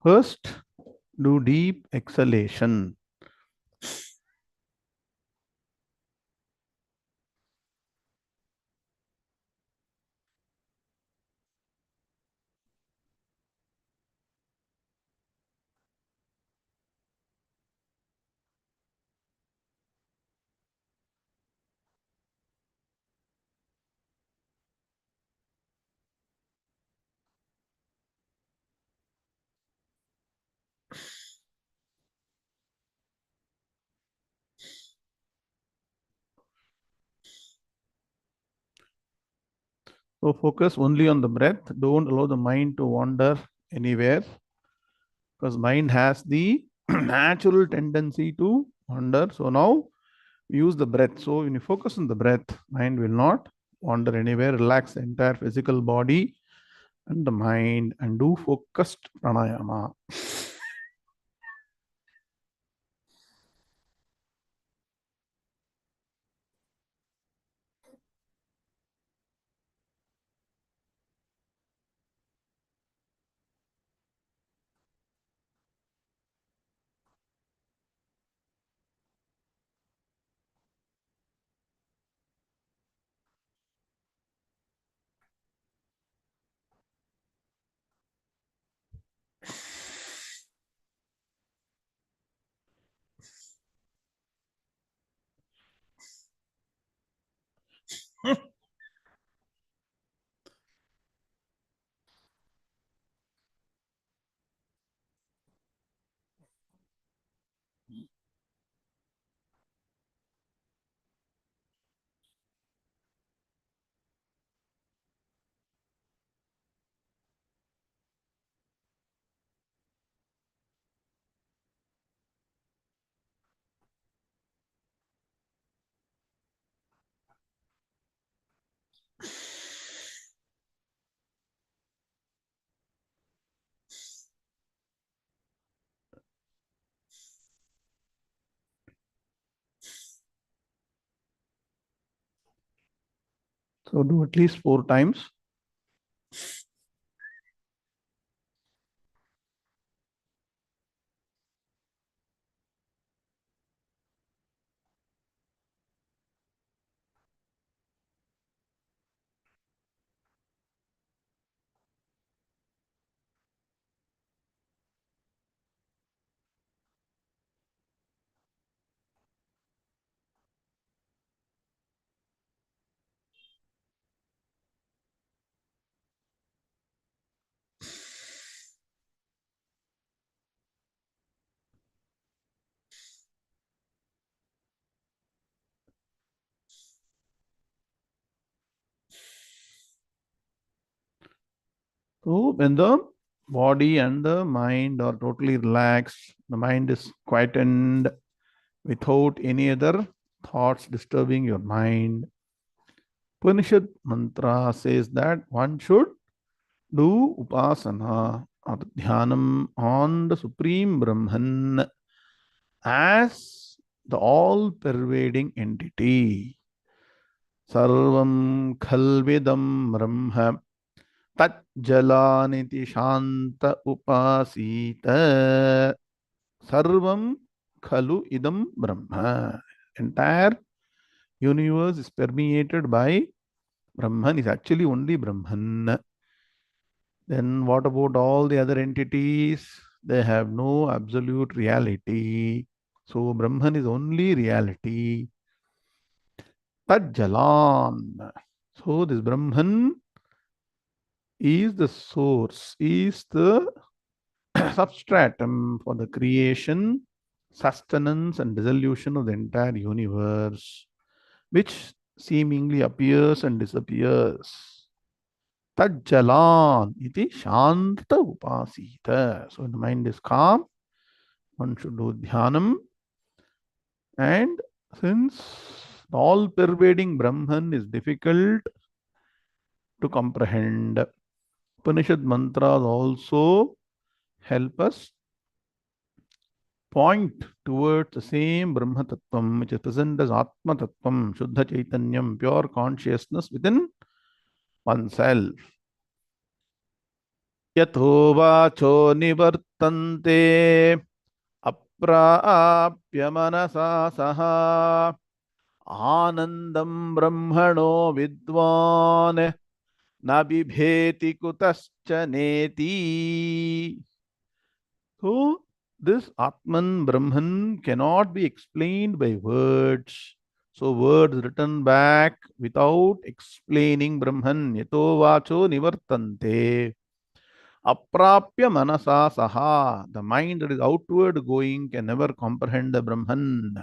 First, do deep exhalation. So focus only on the breath. Don't allow the mind to wander anywhere, because mind has the natural tendency to wander. So now use the breath. So when you focus on the breath, mind will not wander anywhere. Relax the entire physical body and the mind and do focused pranayama. So do at least 4 times. So when the body and the mind are totally relaxed, the mind is quietened without any other thoughts disturbing your mind. Upanishad mantra says that one should do upasana or dhyanam on the Supreme Brahman as the all-pervading entity. Sarvam khalvidam brahma tat jalaniti shanta upasita. Sarvam khalu idam brahma. Entire universe is permeated by Brahman, is actually only Brahman. Then what about all the other entities? They have no absolute reality. So Brahman is only reality. Tad Jalan. So this Brahman is the source, is the substratum for the creation, sustenance, and dissolution of the entire universe, which seemingly appears and disappears. Tajjalan iti shanta upasita. So when the mind is calm, one should do dhyanam. And since the all-pervading Brahman is difficult to comprehend, Upanishad mantras also help us point towards the same Brahma Tattvam, which is present as Atma Tattvam, Shuddha Chaitanyam, pure consciousness within oneself. यतो वाचो निवर्तन्ते अप्राप्य मनसा सह आनन्दं ब्रह्मणो विद्वान् न बिभेति कुतश्च नेति. So this Atman Brahman cannot be explained by words. So words written back without explaining Brahman. Yato vacho nivartante. Aprapya manasa saha. The mind that is outward going can never comprehend the Brahman.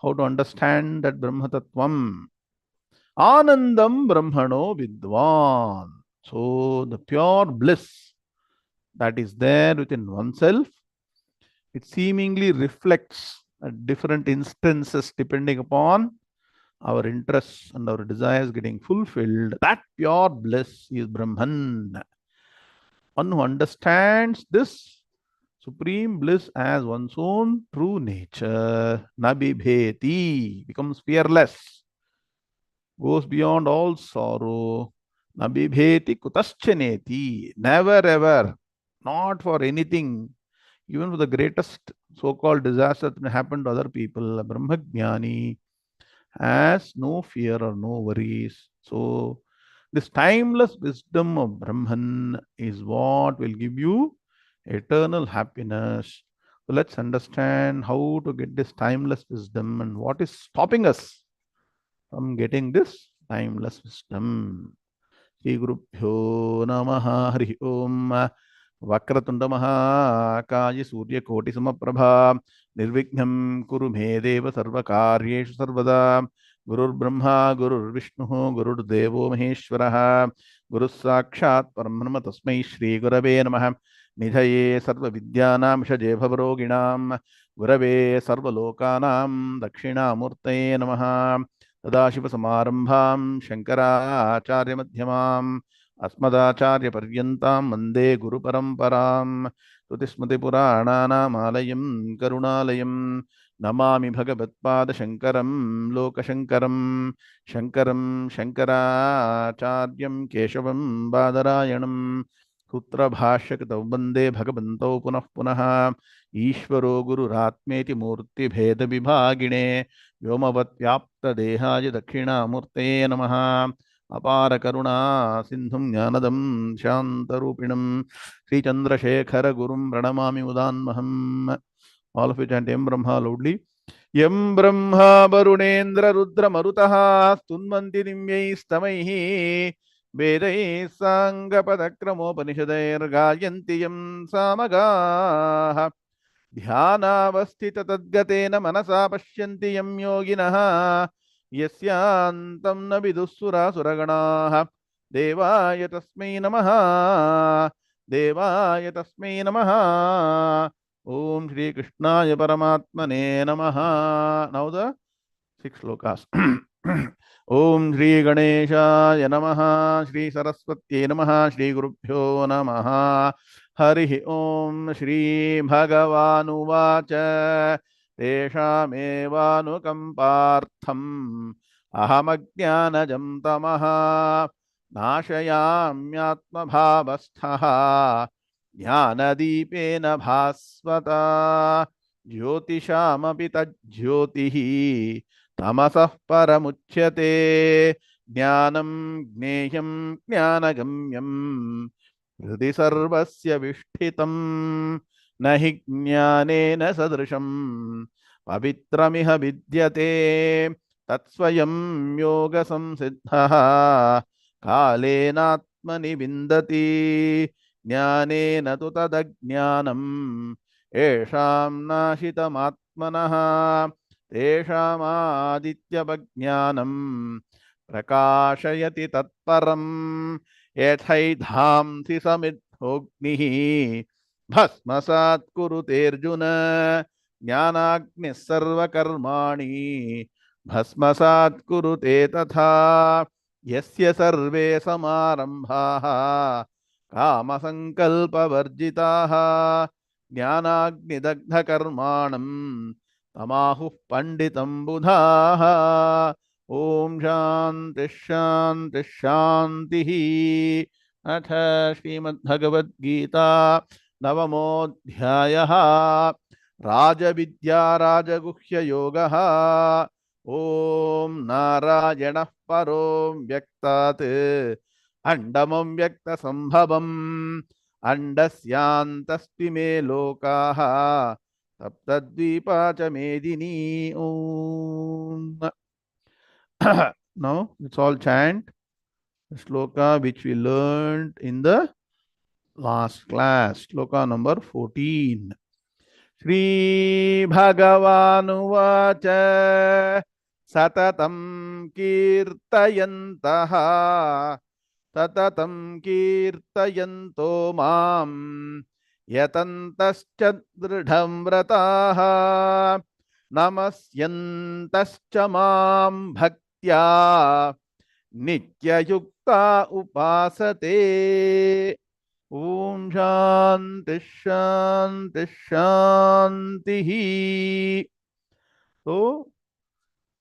How to understand that Brahma Tattvam? Anandam Brahmano Vidwan. So the pure bliss that is there within oneself, it seemingly reflects at different instances depending upon our interests and our desires getting fulfilled. That pure bliss is Brahman. One who understands this supreme bliss as one's own true nature, Nabibheti, becomes fearless, goes beyond all sorrow. Nabibheti kutaschaneti, never ever, not for anything, even for the greatest so-called disaster that may happen to other people, a Brahmagyani has no fear or no worries. So this timeless wisdom of Brahman is what will give you eternal happiness. So let's understand how to get this timeless wisdom and what is stopping us from getting this timeless wisdom. Shri Gurubhyo Namaha Hari Om. Vakratunda महाकाय सूर्यकोटि समप्रभा निर्विघ्नं कुरु मे देव सर्वकार्येषु सर्वदा. गुरुर्ब्रह्मा गुरुर्विष्णुः गुरुर्देवो महेश्वरः गुरुः साक्षात् परब्रह्म तस्मै श्री गुरवे नमः. निधये सर्वविद्यानां विषजे भवरोगिणां गुरवे सर्वलोकानां दक्षिणामूर्तये नमः. सदाशिवसमारम्भां शङ्कराचार्यमध्यमाम् अस्मदाचार्यपर्यन्तां वन्दे गुरुपरम्परां. श्रुतिस्मृतिपुराणानामालयं करुणालयं नमामि भगवत्पादशङ्करं लोकशङ्करं. शङ्करं शङ्कराचार्यं केशवं बादरायणं सूत्रभाष्यकृतौ वन्दे भगवन्तौ पुनः पुनः. ईश्वरो गुरुरात्मेति मूर्तिभेदविभागिने व्योमवद्व्याप्तदेहाय दक्षिणामूर्तये नमः. अपार करुणा सिंधुं ज्ञानदं शान्तरूपिणं श्रीचन्द्रशेखर गुरुं प्रणमामि मुदान्महम्. All of you chant Yam Brahma loudly. Yam Brahma Varunendra Rudra Marutah Stunmanti Nimyaistamayhi Vedai Sangapadakramopaniषदैर् गायन्ति यं सामगाः ध्यानावस्थित तद्गतेन मनसा पश्यन्ति यं योगिनः यस्यान्तं न विदुःसुरासुरगणाः. देवाय तस्मै नमः. देवाय तस्मै नमः. ओम श्री कृष्णाय परमात्मने नमः. Now the 6 shlokas. ओम श्री गणेशाय नमः. श्री सरस्वत्यै नमः. श्री गुरुभ्यो नमः. हरि ओम. श्री भगवानुवाच तेषामेवानुकम्पार्थम् अहमज्ञानजं तमः नाशयाम्यात्मभावस्थः ज्ञानदीपेन भास्वता. ज्योतिषामपि तज्ज्योतिः तमसः परमुच्यते. ज्ञानं ज्ञेयं ज्ञानगम्यं हृदि सर्वस्य विष्ठितं. न हि ज्ञानेन सदृशं पवित्रमिह विद्यते. तत्स्वयं योगसंसिद्धः कालेनात्मनि विन्दति. ज्ञानेन तु तदज्ञानं येषां नाशितमात्मनः. तेषामादित्यवज्ञानं प्रकाशयति तत्परं. यथैधांसि समिद्धोऽग्निः भस्मसात् कुरुतेऽर्जुन. ज्ञानाग्निः सर्वकर्माणि भस्मसात् कुरुते तथा. यस्य सर्वे समारम्भाः कामसङ्कल्पवर्जिताः ज्ञानाग्निदग्धकर्माणं तमाहुः पंडितं बुधाः. ओम शांति शांति शांति. अथ श्रीमद्भगवद्गीता नवमोऽध्यायः राजविद्या राजगुह्ययोगः। ॐ नारायणः परो व्यक्तात् अण्डमं व्यक्तसम्भवम् अण्डस्यान्तस्तिमे लोकाः सप्तद्वीपा च मेदिनी। ॐ Now let's all chant the shloka which we learned in the last class, shloka number 14. Shri Bhagavanuvacha Satatam Kirtayantaha Satatam Kirtayanto Mam Yatantascha Dridham Vrataha Namasyantascha Mam Bhaktya Nityayukta Upasate. Om Shanti Shanti Shanti. So,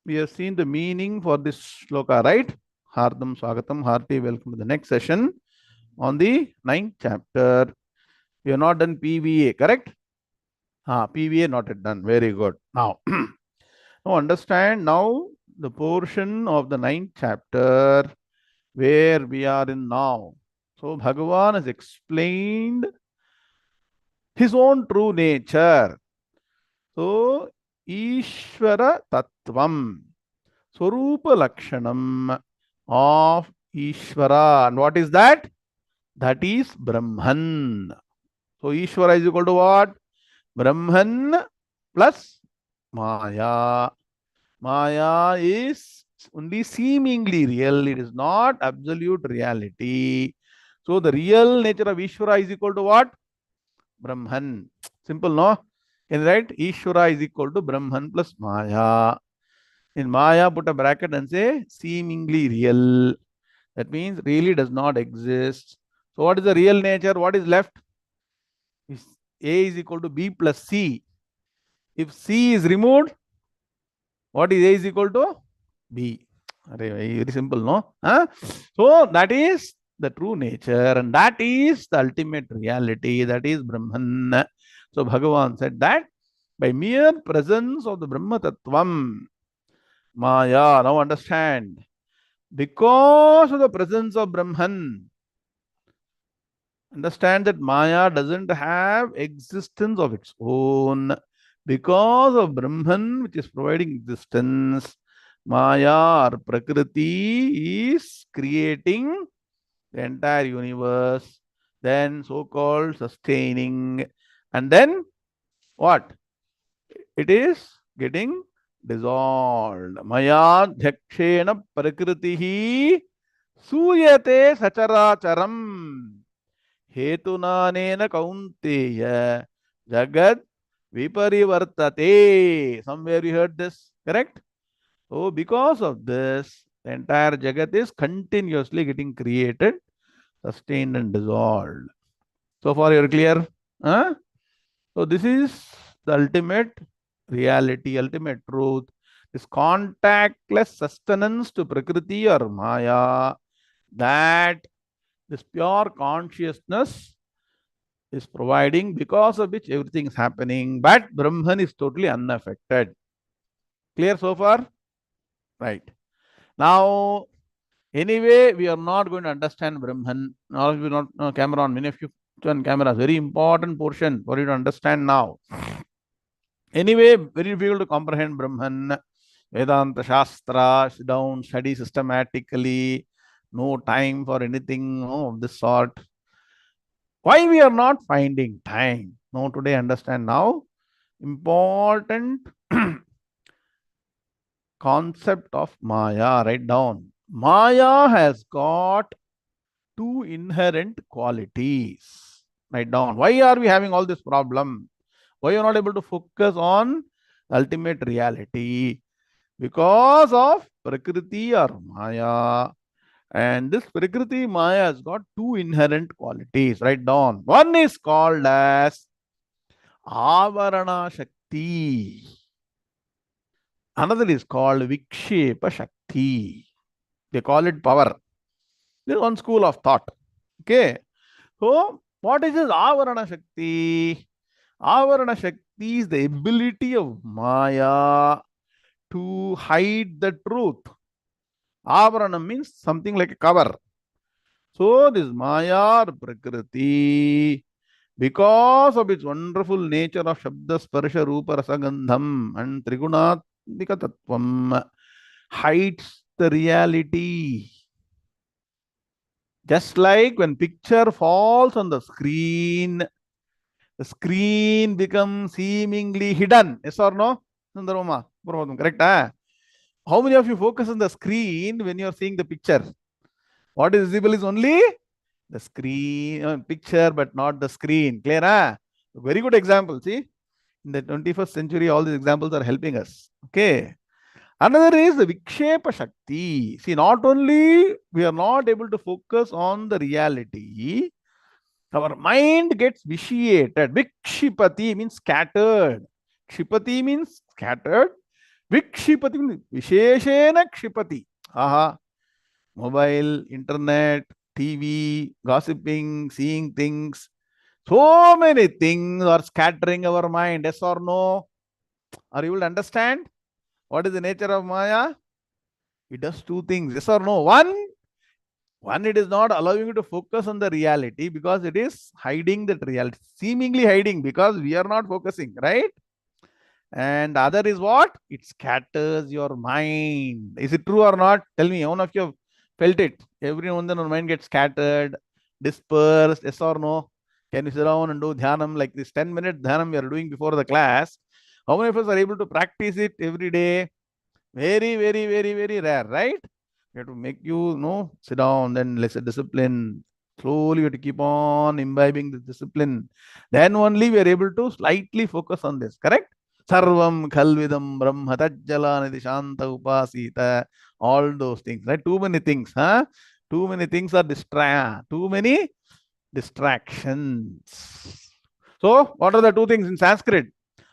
we have seen the meaning for this shloka, right? Hardam Swagatam, hearty welcome to the next session on the 9th chapter. We have not done PVA, correct? PVA not yet done. Very good. Now, now understand now the portion of the 9th chapter where we are in now. So, Bhagavan has explained his own true nature. So, Ishvara Tattvam, Swarupa Lakshanam of Ishvara. And what is that? That is Brahman. So, Ishvara is equal to what? Brahman plus Māyā. Māyā is only seemingly real. It is not absolute reality. So, the real nature of Ishvara is equal to what? Brahman. Simple, no? Can you write? Ishvara is equal to Brahman plus Māyā. In Māyā, put a bracket and say seemingly real. That means really does not exist. So, what is the real nature? What is left? If A is equal to B plus C. If C is removed, what is A is equal to? B. Very simple, no? So, that is the true nature and that is the ultimate reality. That is Brahman. So, Bhagavan said that by mere presence of the Brahma Tattvam, Māyā, now understand, because of the presence of Brahman, understand that Māyā doesn't have existence of its own. Because of Brahman, which is providing existence, Māyā or Prakriti is creating the entire universe, then so-called sustaining, and then what? It is getting dissolved. Maya dhakshena prakritihi suyate sacharacharam hetunanena kaunteya jagad viparivartate. Somewhere you heard this, correct? So, because of this, the entire Jagat is continuously getting created, sustained and dissolved. So far you are clear? Huh? So, this is the ultimate reality, ultimate truth. This contactless sustenance to Prakriti or Māyā, that this pure consciousness is providing, because of which everything is happening, but Brahman is totally unaffected. Clear so far? Right. Now, anyway, we are not going to understand Brahman. Now, we not camera on. Many of you turn cameras. Very important portion for you to understand now. Anyway, very difficult to comprehend Brahman. Vedanta Shastra, sit down, study systematically. No time for anything of this sort. Why we are not finding time? No, today understand now. Important concept of Māyā. Write down. Māyā has got two inherent qualities. Write down. Why are we having all this problem? Why are you not able to focus on ultimate reality? Because of Prakriti or Māyā. And this Prakriti Māyā has got two inherent qualities. Write down. One is called as Avarana Shakti. Another is called Vikshepa Shakti. They call it power. This is one school of thought. Okay. So, what is this Avarana Shakti? Avarana Shakti is the ability of Maya to hide the truth. Avarana means something like a cover. So, this Maya or Prakriti, because of its wonderful nature of Shabda, Sparsha, Rupa, Rasagandham and Trigunatika Tattvam, hides the reality. Just like when picture falls on the screen becomes seemingly hidden. Yes or no? Sundarama, correct? Ah? How many of you focus on the screen when you are seeing the picture? What is visible is only the screen, picture, but not the screen. Clear? Ah? Very good example. See, in the 21st century, all these examples are helping us. Okay. Another is the Vikshepa Shakti. See, not only we are not able to focus on the reality, our mind gets vitiated. Vikshipati means scattered. Kshipati means scattered. Vikshipati means Visheshena Kshipati. Aha. Mobile, internet, TV, gossiping, seeing things. So many things are scattering our mind. Yes or no? Are you able to understand? What is the nature of Maya? It does two things. Yes or no? One, it is not allowing you to focus on the reality because it is hiding that reality, seemingly hiding because we are not focusing, right? And the other is what? It scatters your mind. Is it true or not? Tell me, one of you have felt it. Every now and then our mind gets scattered, dispersed. Yes or no? Can you sit down and do dhyanam like this 10-minute dhyanam we are doing before the class? How many of us are able to practice it every day? Very, very, very, very rare, right? We have to make you know, sit down, then let's say discipline. Slowly, we have to keep on imbibing this discipline. Then only we are able to slightly focus on this, correct? Sarvam Khalvidam Brahma Tajjala Nidhi Shanta Upasita. All those things, right? Too many things, huh? Too many things are too many distractions. So, what are the two things in Sanskrit?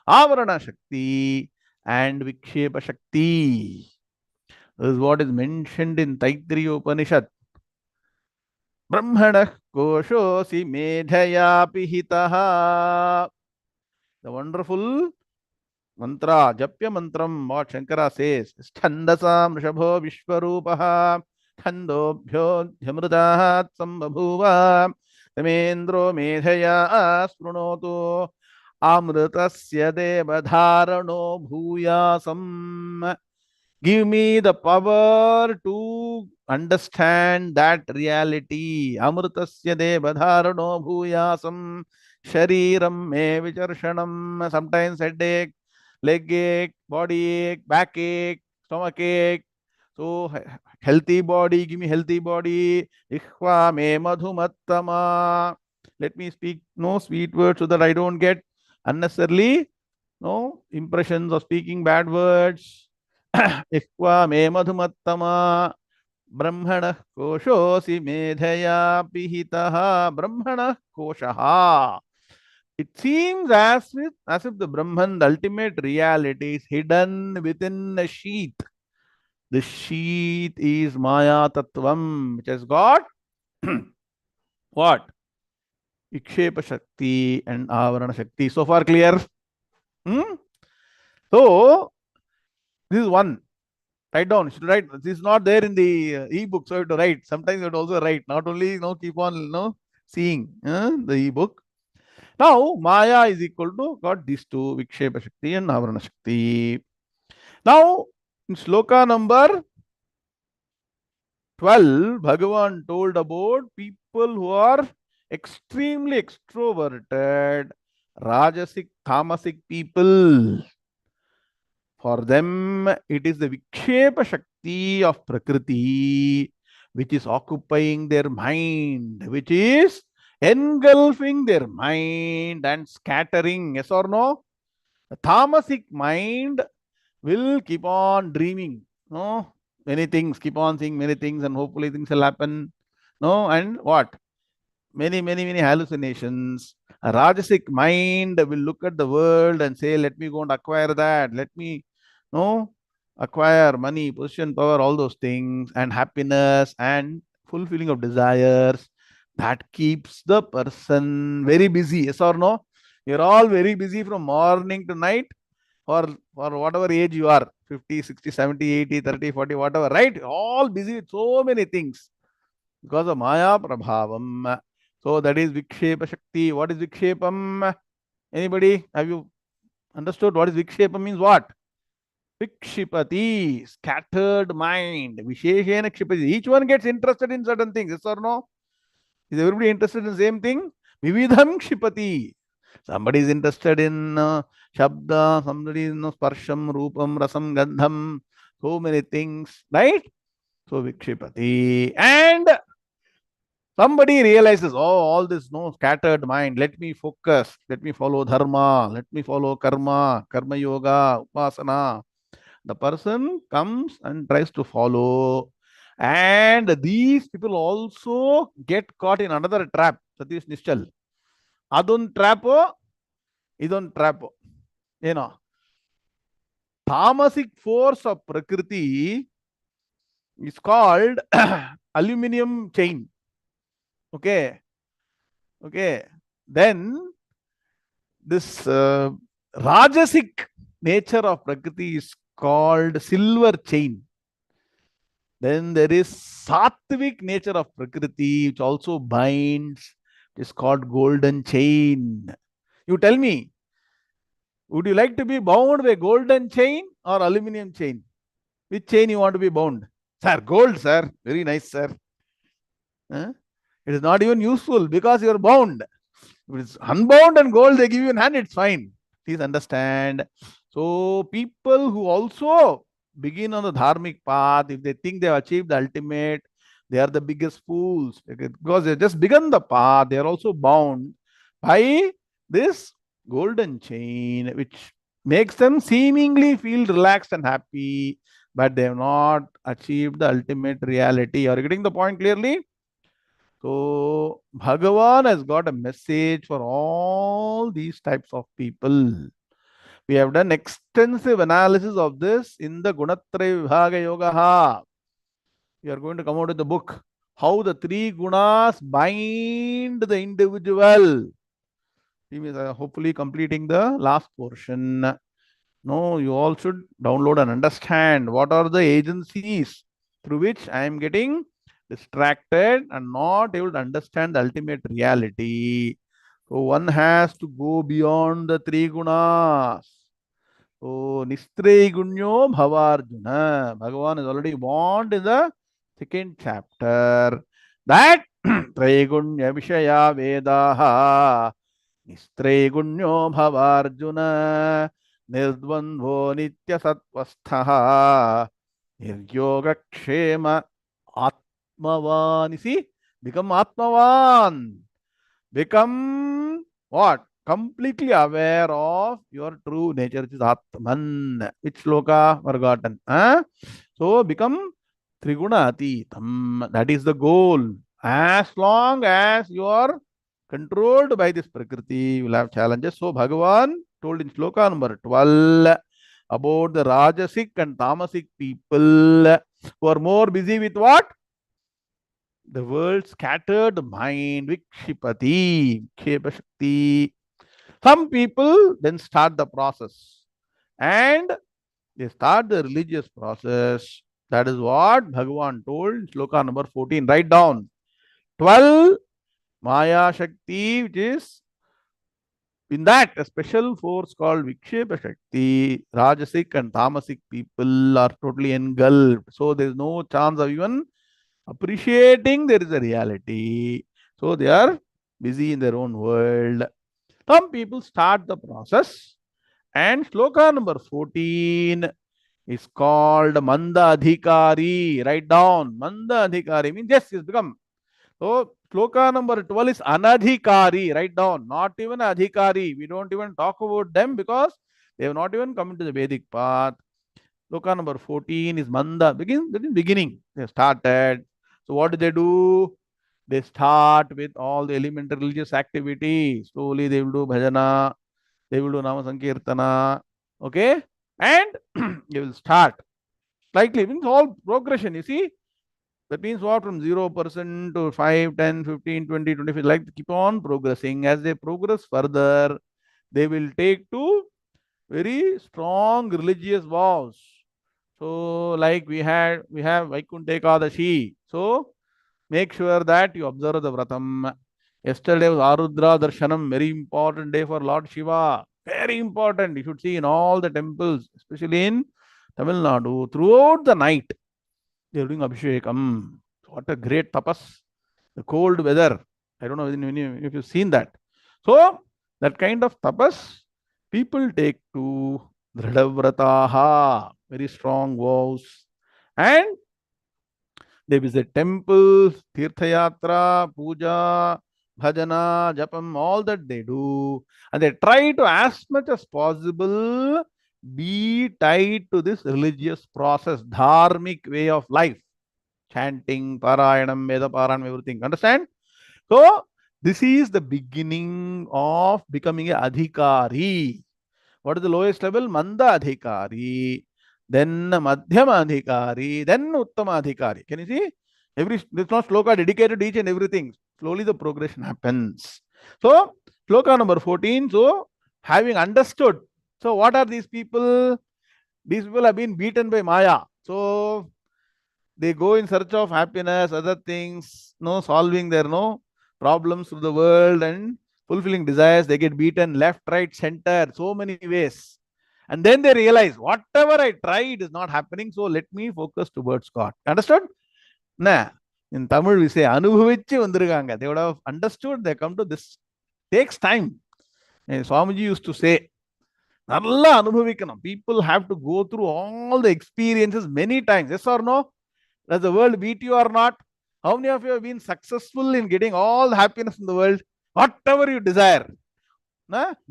Avarana Shakti and Vikshepa Shakti. This is what is mentioned in Taittiriya Upanishad. Brahmana koshosi medhaya pihitaha. The wonderful mantra, Japya mantram, what Shankara says, Chandasam Rishabho Vishwarupaha, Chandobhyo Dhyamrudahat Sambhabhuva, Tamendro Medhaya Sprunoto, Amrutasya Devadharano Bhuyasam. Give me the power to understand that reality. Amrutasya devadharano bhuyasam shariram me vicharshanam. Sometimes headache, leg ache, body ache, back ache, stomach ache. So healthy body, give me healthy body. Ikhva me madhumattama. Let me speak no sweet words so that I don't get unnecessarily no impressions of speaking bad words. Ikva me madhumattama brahmana koshosi medhaya pihitaha brahmana koshaha. It seems as if the Brahman, the ultimate reality, is hidden within a sheath. The sheath is Maya Tattvam, which has got what? Ikshepa Shakti and Avarana Shakti. So far clear? Hmm? So, this is one. Write down. You should write. This is not there in the e-book, so you have to write. Sometimes you have to also write. Not only keep on seeing the e-book. Now Maya is equal to got these two Vikshepa Shakti and Avarana Shakti. Now in sloka number 12, Bhagavan told about people who are extremely extroverted, Rajasic, Tamasic people. For them, it is the Vikshepa Shakti of Prakriti which is occupying their mind, which is engulfing their mind and scattering. Yes or no? The tamasic mind will keep on dreaming. No, many things, keep on seeing many things, and hopefully things will happen. No, and what? Many hallucinations. A Rajasic mind will look at the world and say, let me go and acquire that. Let me no acquire money, position, power, all those things, and happiness and fulfilling of desires. That keeps the person very busy. Yes or no? You're all very busy from morning to night for whatever age you are, 50, 60, 70, 80, 30, 40, whatever, right? All busy with so many things because of Maya Prabhavam. So that is Vikshepa Shakti. What is Vikshepam? Anybody? Have you understood what is Vikshepa means? What? Vikshipati, scattered mind. Visheshena Kshipati. Each one gets interested in certain things. Yes or no? Is everybody interested in the same thing? Vividham Kshipati. Somebody is interested in Shabda, somebody in Sparsham, Rupam, Rasam, Gandham, so many things, right? So Vikshipati. And somebody realizes, oh, all this no scattered mind. Let me focus. Let me follow dharma. Let me follow karma, karma yoga, upasana. The person comes and tries to follow. And these people also get caught in another trap. Satish Nischal. Adun trapo, idun trapo. You know, tamasic force of Prakriti is called aluminum chain. Okay. Okay. Then this Rajasic nature of Prakriti is called silver chain. Then there is Sattvic nature of Prakriti, which also binds. It is called golden chain. You tell me, would you like to be bound by golden chain or aluminum chain? Which chain you want to be bound? Sir, gold, sir. Very nice, sir. Huh? It is not even useful because you are bound. If it is unbound and gold, they give you in hand, it's fine. Please understand. So, people who also begin on the dharmic path, if they think they have achieved the ultimate, they are the biggest fools because they just begun the path. They are also bound by this golden chain, which makes them seemingly feel relaxed and happy, but they have not achieved the ultimate reality. Are you getting the point clearly? So, Bhagavan has got a message for all these types of people. We have done extensive analysis of this in the Gunatraya Vibhaga Yoga. We are going to come out with the book, How the Three Gunas Bind the Individual. He is hopefully completing the last portion. No, you all should download and understand what are the agencies through which I am getting distracted and not able to understand the ultimate reality. So one has to go beyond the three gunas. So Nistrey Gunyo Bhavarjuna. Bhagavan is already warned in the second chapter that Trigunya Vishaya Vedaha Nistrigunya Bhavarjuna Nirdvandvo Nitya Sattvastaha Niryogakshema Atmavan. You see, become Atmavan. Become what? Completely aware of your true nature, which is Atman. Which sloka? Forgotten. Huh? So become Trigunatitam. That is the goal. As long as you are controlled by this Prakriti, you will have challenges. So Bhagavan told in sloka number 12 about the Rajasic and Tamasic people who are more busy with what? The world scattered mind, Vikshipati, Kshepa Shakti. Some people then start the process and they start the religious process. That is what Bhagavan told in sloka number 14. Write down 12 Māyā Shakti, which is in that a special force called Vikshepa Shakti. Rajasic and Tamasic people are totally engulfed. So there is no chance of even appreciating there is a reality. So they are busy in their own world. Some people start the process, and sloka number 14 is called Manda Adhikari. Write down Manda Adhikari means yes, he's become. So sloka number 12 is Anadhikari. Write down, not even Adhikari. We don't even talk about them because they have not even come into the Vedic path. Sloka number 14 is Manda, beginning. They started. So what do? They start with all the elemental religious activities. Slowly they will do bhajana, they will do nama sankirtana, okay? And they will start. Slightly, means all progression, you see. That means what? From 0% to 5, 10, 15, 20, 25, like keep on progressing. As they progress further, they will take to very strong religious vows. So, like we have Vaikunta Ekadashi. So, make sure that you observe the Vratam. Yesterday was Arudra Darshanam, very important day for Lord Shiva. Very important. You should see in all the temples, especially in Tamil Nadu, throughout the night, they are doing Abhishekam. What a great tapas. The cold weather. I don't know if you've seen that. So, that kind of tapas, people take to Dhradavrataha, very strong vows. And they visit temples, Tirthayatra, Puja, Bhajana, Japam, all that they do. And they try to, as much as possible, be tied to this religious process, dharmic way of life. Chanting, Parayanam, Veda Paranam, everything. Understand? So, this is the beginning of becoming a adhikari. What is the lowest level? Manda adhikari. Then Madhyama adhikari. Then Uttama adhikari. Can you see? There's not sloka dedicated to each and everything. Slowly the progression happens. So, sloka number 14. So, having understood. So, what are these people? These people have been beaten by Māyā. So, they go in search of happiness, other things, solving their problems through the world and fulfilling desires. They get beaten left, right, center, so many ways. And then they realize, whatever I try, it is not happening. So let me focus towards God. Understood? Nah. In Tamil, we say, Anubhavichi vandirukanga. They would have understood, they come to this. Takes time. And Swamiji used to say, Nalla anubhavikkanam. People have to go through all the experiences many times. Yes or no? Does the world beat you or not? How many of you have been successful in getting all the happiness in the world? Whatever you desire.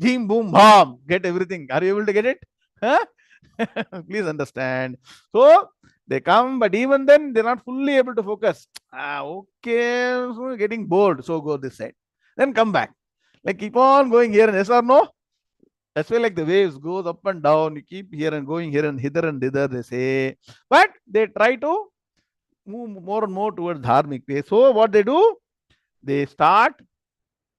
Jim, boom, bam. Get everything. Are you able to get it? Huh? Please understand. So, they come, but even then, they're not fully able to focus. Okay, so getting bored. So, go this side. Then come back. Like, keep on going here and yes or no? That's why like the waves goes up and down. You keep here and going here and hither and thither, they say. But they try to move more and more towards dharmic way. So what they do? They start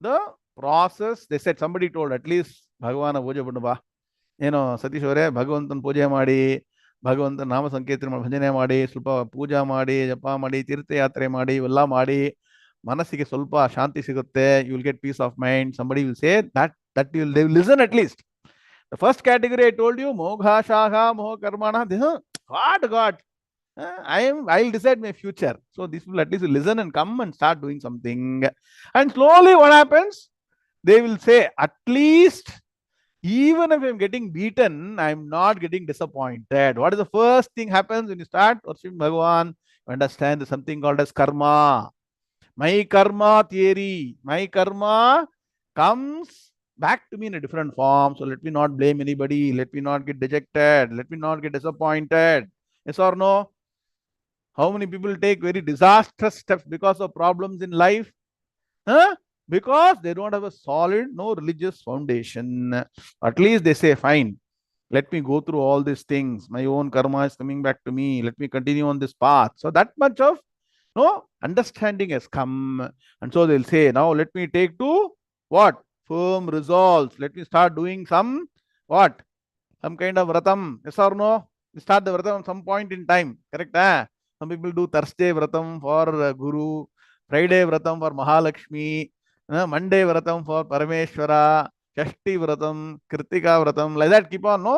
the process. They said, somebody told, at least Bhagavana puja pannuba. Satish avare Bhagavantan puja ಮಾಡಿ ಭಗವಂತನ ನಾಮ ಸಂಕೀರ್ತನ ಭಜನೆ ಮಾಡಿ ಸ್ವಲ್ಪ ಪೂಜಾ ಮಾಡಿ ಜಪ ಮಾಡಿ ತೀರ್ಥಯಾತ್ರೆ ಮಾಡಿ ಇವೆಲ್ಲ ಮಾಡಿ ಮನಸ್ಸಿಗೆ ಸ್ವಲ್ಪ ಶಾಂತಿ ಸಿಗುತ್ತೆ. You will get peace of mind. Somebody will say that they will listen at least. The first category I told you, mogha shaha moha karmana. What God? I'll decide my future. So these people at least will listen and come and start doing something. And slowly what happens? They will say, at least, even if I'm getting beaten, I'm not getting disappointed. What is the first thing happens when you start worshiping Bhagavan? You understand there's something called as karma. My karma theory. My karma comes back to me in a different form. So let me not blame anybody. Let me not get dejected. Let me not get disappointed. Yes or no? How many people take very disastrous steps because of problems in life? Because they don't have a solid, religious foundation. At least they say, fine, let me go through all these things. My own karma is coming back to me. Let me continue on this path. So that much of understanding has come. And so they'll say, now let me take to what? Firm resolves. Let me start doing some what? Some kind of vratam. Yes or no? We start the vratam at some point in time. Correct? Some people do Thursday vratam for Guru, Friday vratam for Mahalakshmi, Monday vratam for Parameshwara, Shashti vratam, Kritika vratam, like that. Keep on, no?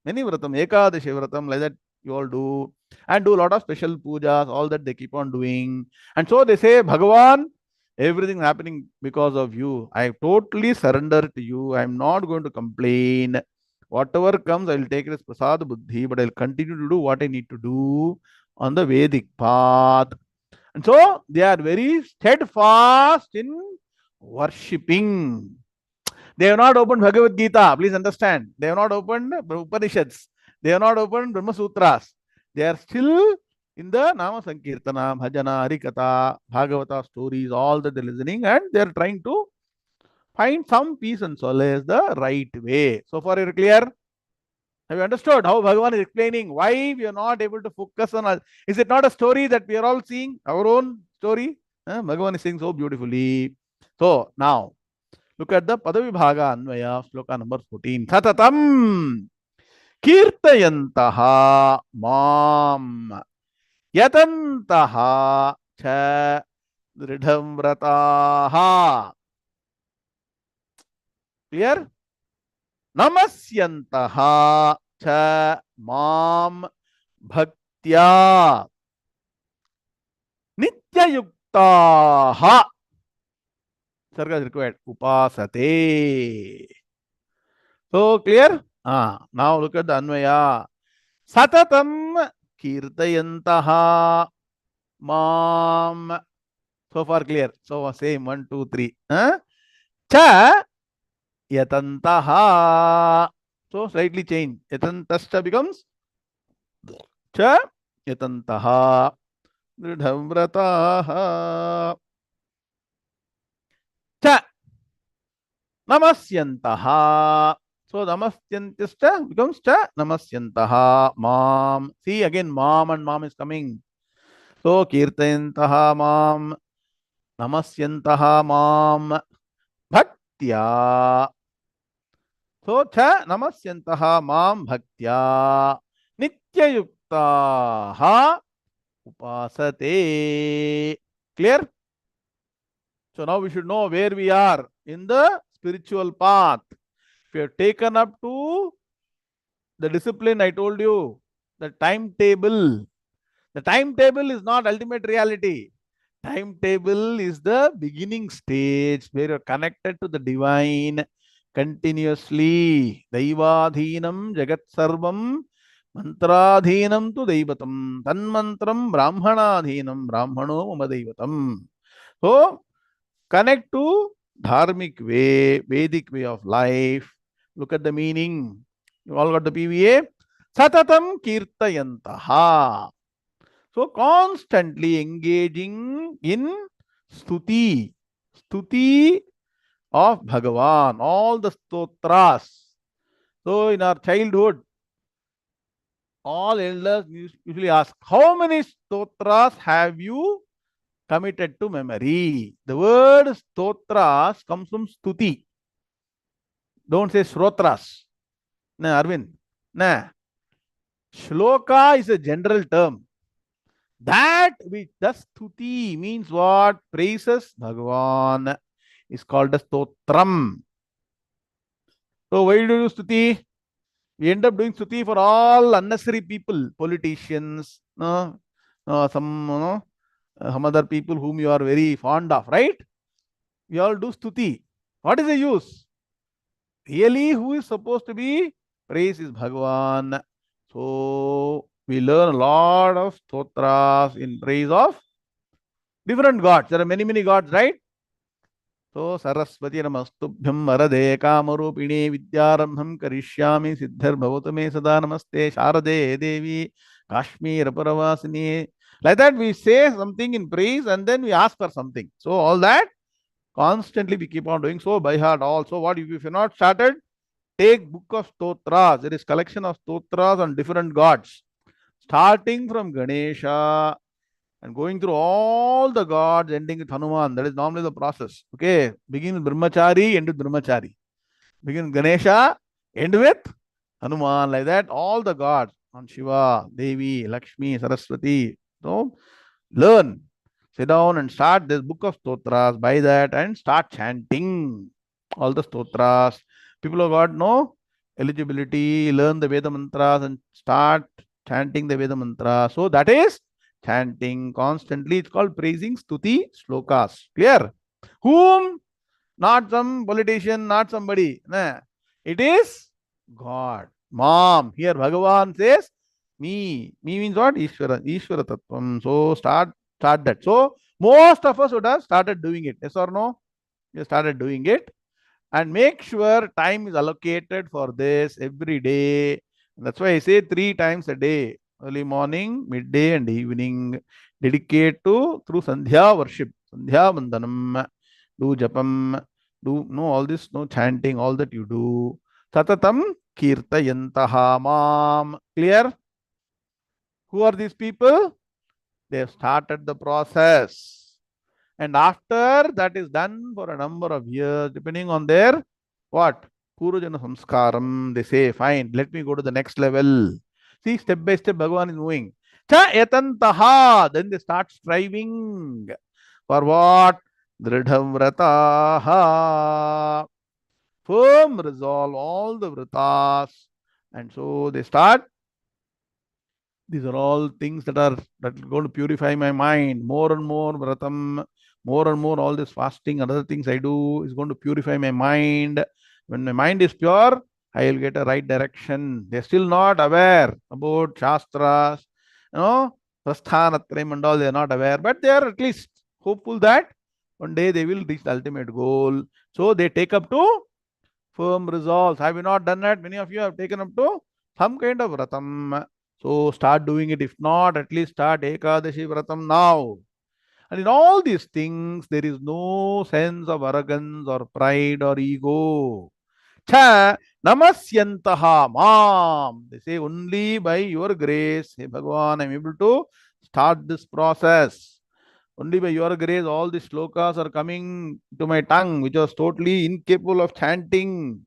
Many vratam, Ekadashi vratam, like that you all do. And do a lot of special pujas, all that they keep on doing. And so they say, Bhagavan, everything happening because of you. I totally surrender to you. I'm not going to complain. Whatever comes, I'll take it as prasad buddhi, but I'll continue to do what I need to do on the Vedic path. And so they are very steadfast in worshipping. They have not opened Bhagavad Gita. Please understand. They have not opened Upanishads. They have not opened Brahma Sutras. They are still in the Nama Sankirtana, Bhajana, Harikatha, Bhagavata stories, all that they're listening, and they're trying to find some peace and solace the right way. So far, you're clear? Have you understood how Bhagavan is explaining why we are not able to focus on us? Is it not a story that we are all seeing? Our own story? Bhagavan is saying so beautifully. So now, look at the Padavibhaga Anvaya, sloka number 14. Satatam Kirtayantaha Mam Yatantaha Cha Dridhamvrataha. Clear? Namasyantaha Cha Mam Bhaktya Nityayuktaha. Sarga is required. Upasate. So clear? Now look at the Anvaya. Satatam Kirtayantaha Mam. So far clear. So same 1, 2, 3. Cha Yatantaha. So slightly change. Yatantascha becomes Cha Yatantaha Dridhamvrataha. Cha Namasyantaha. So Namasyantascha becomes Cha Namasyantaha Mam. See again, Mam and Mam is coming. So Kirtayantaha Mam Namasyantaha Mam Bhaktya. So Cha Namasyantaha Mam Bhaktya Nityayuktaha Upasate. Clear? So now we should know where we are in the spiritual path. If you have taken up to the discipline I told you, the timetable is not ultimate reality. Timetable is the beginning stage where you're connected to the divine continuously. Daivadhinam Jagat Sarvam Mantradhinam tu Daivatam Tanmantram Brahmanadhinam Brahmano Mama Daivatam. So connect to dharmic way, Vedic way of life. Look at the meaning. You all got the PVA? Satatam Kirtayantaha. So constantly engaging in stuti of Bhagavan, all the stotras. So in our childhood, all elders usually ask, how many stotras have you committed to memory? The word stotras comes from stuti. Don't say shrotras. Nah, Arvind. Nah. Shloka is a general term. That which does stuti means what? Praises Bhagavan is called a stotram. So why do you do stuti? We end up doing stuti for all unnecessary people, politicians, some other people whom you are very fond of, right? We all do stuti. What is the use? Really, who is supposed to be praised is Bhagavan. So we learn a lot of stotras in praise of different gods. There are many, many gods, right? So Saraswati Namastubhyam Varade Kamarupine Vidyarambham Karishyami Siddhar Bhavatame Sada Namaste Sharade Devi Kashmir Paravasini. Like that we say something in praise and then we ask for something. So all that constantly we keep on doing so by heart also. What if you're not started? Take book of stotras. There is collection of stotras on different gods. Starting from Ganesha and going through all the gods, ending with Hanuman. That is normally the process. Okay. Begin with Brahmachari, end with Brahmachari. Begin with Ganesha, end with Hanuman. Like that, all the gods on Shiva, Devi, Lakshmi, Saraswati. So learn. Sit down and start this book of stotras. Buy that and start chanting all the stotras. People of God know eligibility, learn the Veda mantras and start chanting the Veda mantra. So that is chanting constantly. It's called praising stuti slokas. Clear? Whom? Not some politician, not somebody. Nah. It is God. Mom. Here Bhagavan says me. Me means what? Ishvara. Ishvara Tattvam. So start that. So most of us would have started doing it. Yes or no? You started doing it. And make sure time is allocated for this every day. That's why I say 3 times a day. Early morning, midday and evening. Dedicate to through Sandhya worship. Sandhya Vandanam. Do Japam. Do all this, chanting, all that you do. Satatam kirtayantaha mam. Clear? Who are these people? They have started the process. And after that is done for a number of years, depending on their what? Purujana samskaram, they say, fine, let me go to the next level. See, step by step, Bhagavan is moving. Cha yatantaha, then they start striving. For what? Dridham vrataha. Firm resolve, all the vratas. And so they start. These are all things that are going to purify my mind. More and more vratam, more and more all this fasting, other things I do is going to purify my mind. When my mind is pure, I will get a right direction. They're still not aware about Shastras, Prasthanatrayam and all, they're not aware, but they are at least hopeful that one day they will reach the ultimate goal. So they take up to firm resolves. Have you not done that? Many of you have taken up to some kind of vratam. So start doing it. If not, at least start Ekadashi Vratam now. And in all these things, there is no sense of arrogance or pride or ego. Cha namasyantaha mam. They say only by your grace, hey Bhagavan, I am able to start this process. Only by your grace, all these slokas are coming to my tongue, which was totally incapable of chanting.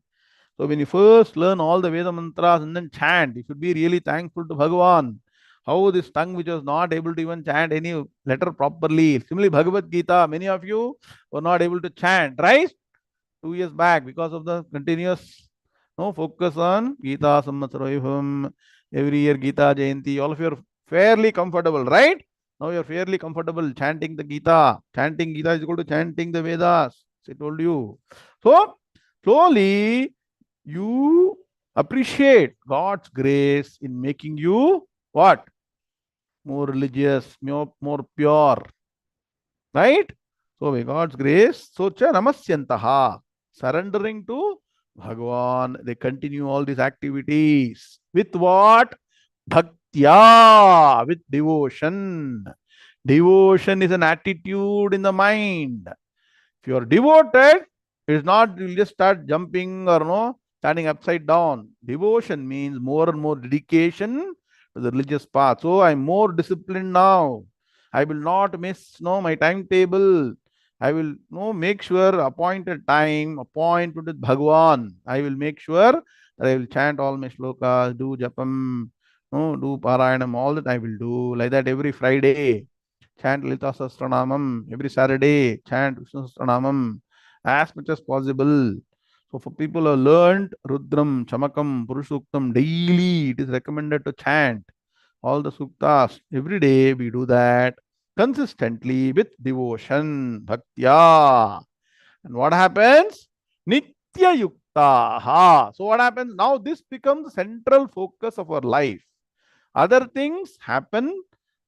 So when you first learn all the Veda mantras and then chant, you should be really thankful to Bhagavan. How this tongue which was not able to even chant any letter properly. Similarly, Bhagavad Gita, many of you were not able to chant, right? 2 years back because of the continuous focus on Gita Samvatsara. Every year Gita Jayanti, all of you are fairly comfortable, right? Now you are fairly comfortable chanting the Gita. Chanting Gita is equal to chanting the Vedas. I told you. So slowly you appreciate God's grace in making you what? More religious, more pure. Right? So by God's grace, so cha namasyantaha, surrendering to Bhagavan, they continue all these activities. With what? Bhaktya, with devotion. Devotion is an attitude in the mind. If you are devoted, it's not you'll just start jumping or standing upside down. Devotion means more and more dedication to the religious path. So I'm more disciplined now. I will not miss my timetable. I will make sure appointed time, appointed with Bhagwan. I will make sure that I will chant all my shlokas, do japam, do parayanam, all that I will do. Like that every Friday. Chant Lalita Sahasranamam every Saturday. Chant Vishnu Sahasranamam as much as possible. So for people who have learned Rudram, Chamakam, Purushuktam daily, it is recommended to chant all the suktas. Every day we do that consistently with devotion, bhaktya. And what happens? Nitya yuktaha. So what happens? Now this becomes the central focus of our life. Other things happen,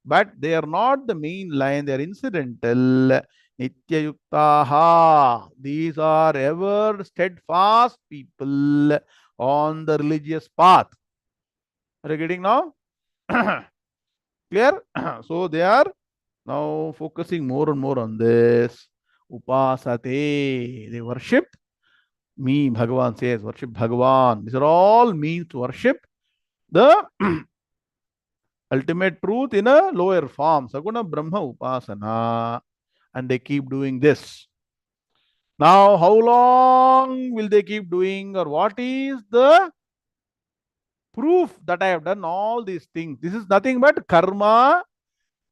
but they are not the main line, they are incidental. Nitya yuktaha. These are ever steadfast people on the religious path. Are you getting now? Clear? So they are now focusing more and more on this. Upasate. They worship me, Bhagavan says, worship Bhagavan. These are all means to worship the ultimate truth in a lower form. Saguna Brahma Upasana. And they keep doing this. Now, how long will they keep doing, or what is the proof that I have done all these things? This is nothing but karma.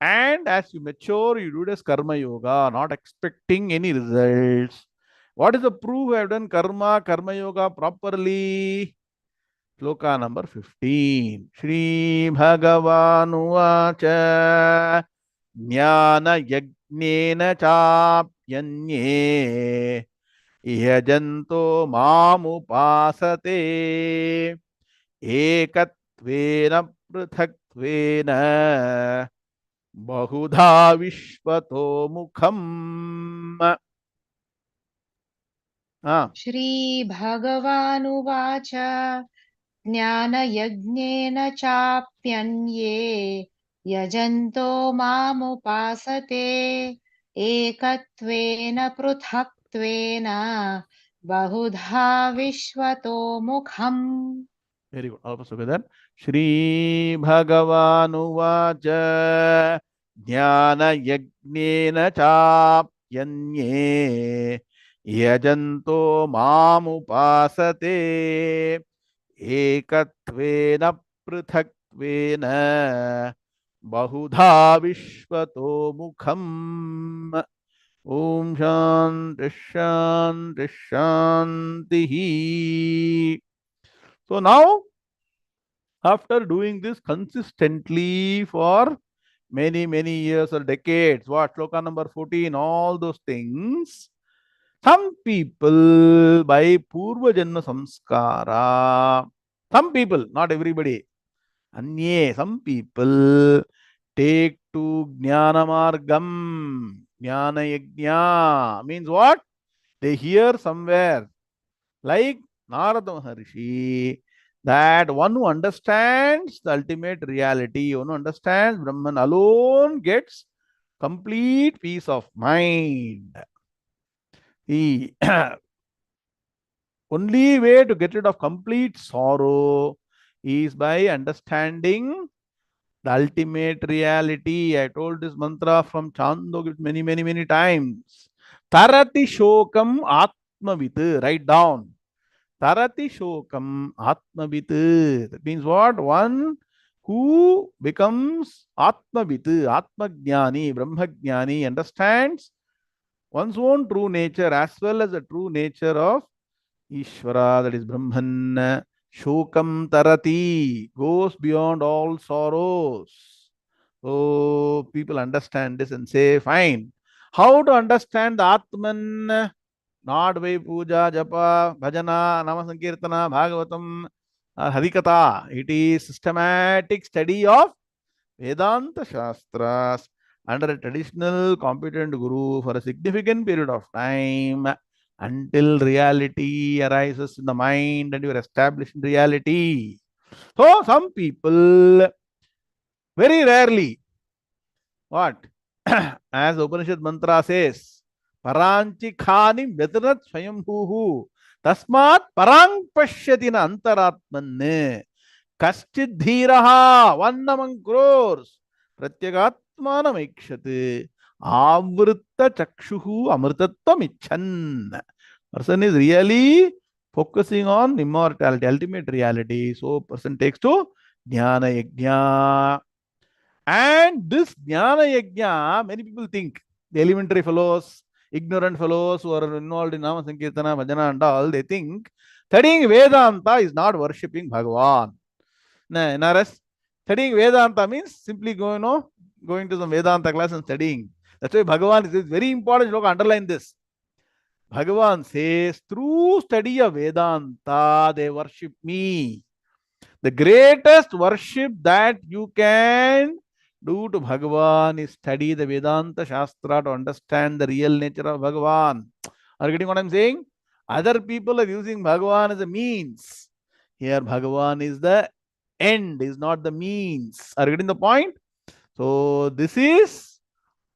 And as you mature, you do this karma yoga, not expecting any results. What is the proof I have done karma yoga properly? Shloka number 15. Shri Bhagavanu Vacha Gnana Yagnena Chapyanye Yajanto Mamupasate Ekatvena Pruthatvena Bahudha Vishvato Mukham. Shri Bhagavanuvacha Gnana Chapyanye Yajanto Mamupasate Ekatvena Pruthaktvena Bahudha Vishvato Mukham. Very good. All of us together. Shri Bhagavanuvacha Jnana Yagnena Chapyanye Yajanto Mamupasate Ekatvena Prithaktvena Bahudha Vishvato Mukham. Om Shanti Shanti Shanti. So now, after doing this consistently for many years or decades, what shloka number 14, all those things, some people by Purva Janma Samskara, some people, not everybody, Anye, some people take to Gnana Margam, Gnana Yajna, means what? They hear somewhere, like Narada Maharishi, that one who understands the ultimate reality, one who understands Brahman alone gets complete peace of mind. The only way to get rid of complete sorrow is by understanding the ultimate reality. I told this mantra from Chandogya many times. Tarati shokam atmavit. Write down. Tarati shokam atmavit. That means what? One who becomes atmavit, atmagnani, brahmagnani, understands one's own true nature as well as the true nature of Ishvara, that is Brahman. Shokam tarati, goes beyond all sorrows. So people understand this and say, fine. How to understand the Atman? Not by puja, japa, bhajana, nama sankirtana, bhagavatam, harikatha. It is systematic study of Vedanta Shastras under a traditional competent guru for a significant period of time until reality arises in the mind and you are established in reality. So some people very rarely, what? As the Upanishad mantra says, Paranchi khani vyatanat swayambhuhu tasmat parang pashyatina antaratmanne Kaschid dhiraha, one among crores, pratyagatmanam ikshate, avritta chakshuhu amritattvam icchan. Person is really focusing on immortality, ultimate reality. So person takes to Gnana Yajna. And this Gnana Yajna, many people think, the elementary fellows, ignorant fellows who are involved in Nama Sankirtana, Bhajana and all, they think studying Vedanta is not worshipping Bhagavan. NRS, studying Vedanta means simply going to some Vedanta class and studying. That's why Bhagavan is very important. Look, underline this. Bhagavan says, through study of Vedanta, they worship me. The greatest worship that you can do to Bhagavan is study the Vedanta Shastra to understand the real nature of Bhagavan. Are you getting what I'm saying? Other people are using Bhagavan as a means. Here, Bhagavan is the end, is not the means. Are you getting the point? So, this is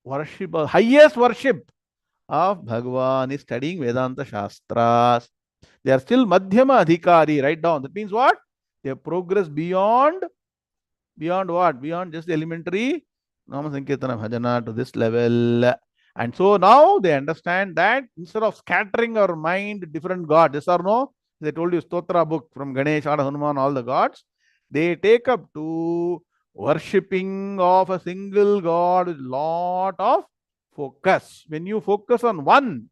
worship, highest worship of Bhagavan is studying Vedanta Shastras. They are still Madhyama Adhikari. Write down. That means what? They have progressed beyond what? Beyond just the elementary Nama Sankirtana Bhajana to this level. And so now they understand that instead of scattering our mind different gods, yes or no? They told you Stotra book from Ganesh, Hanuman, all the gods. They take up to worshipping of a single god with lot of focus. When you focus on one,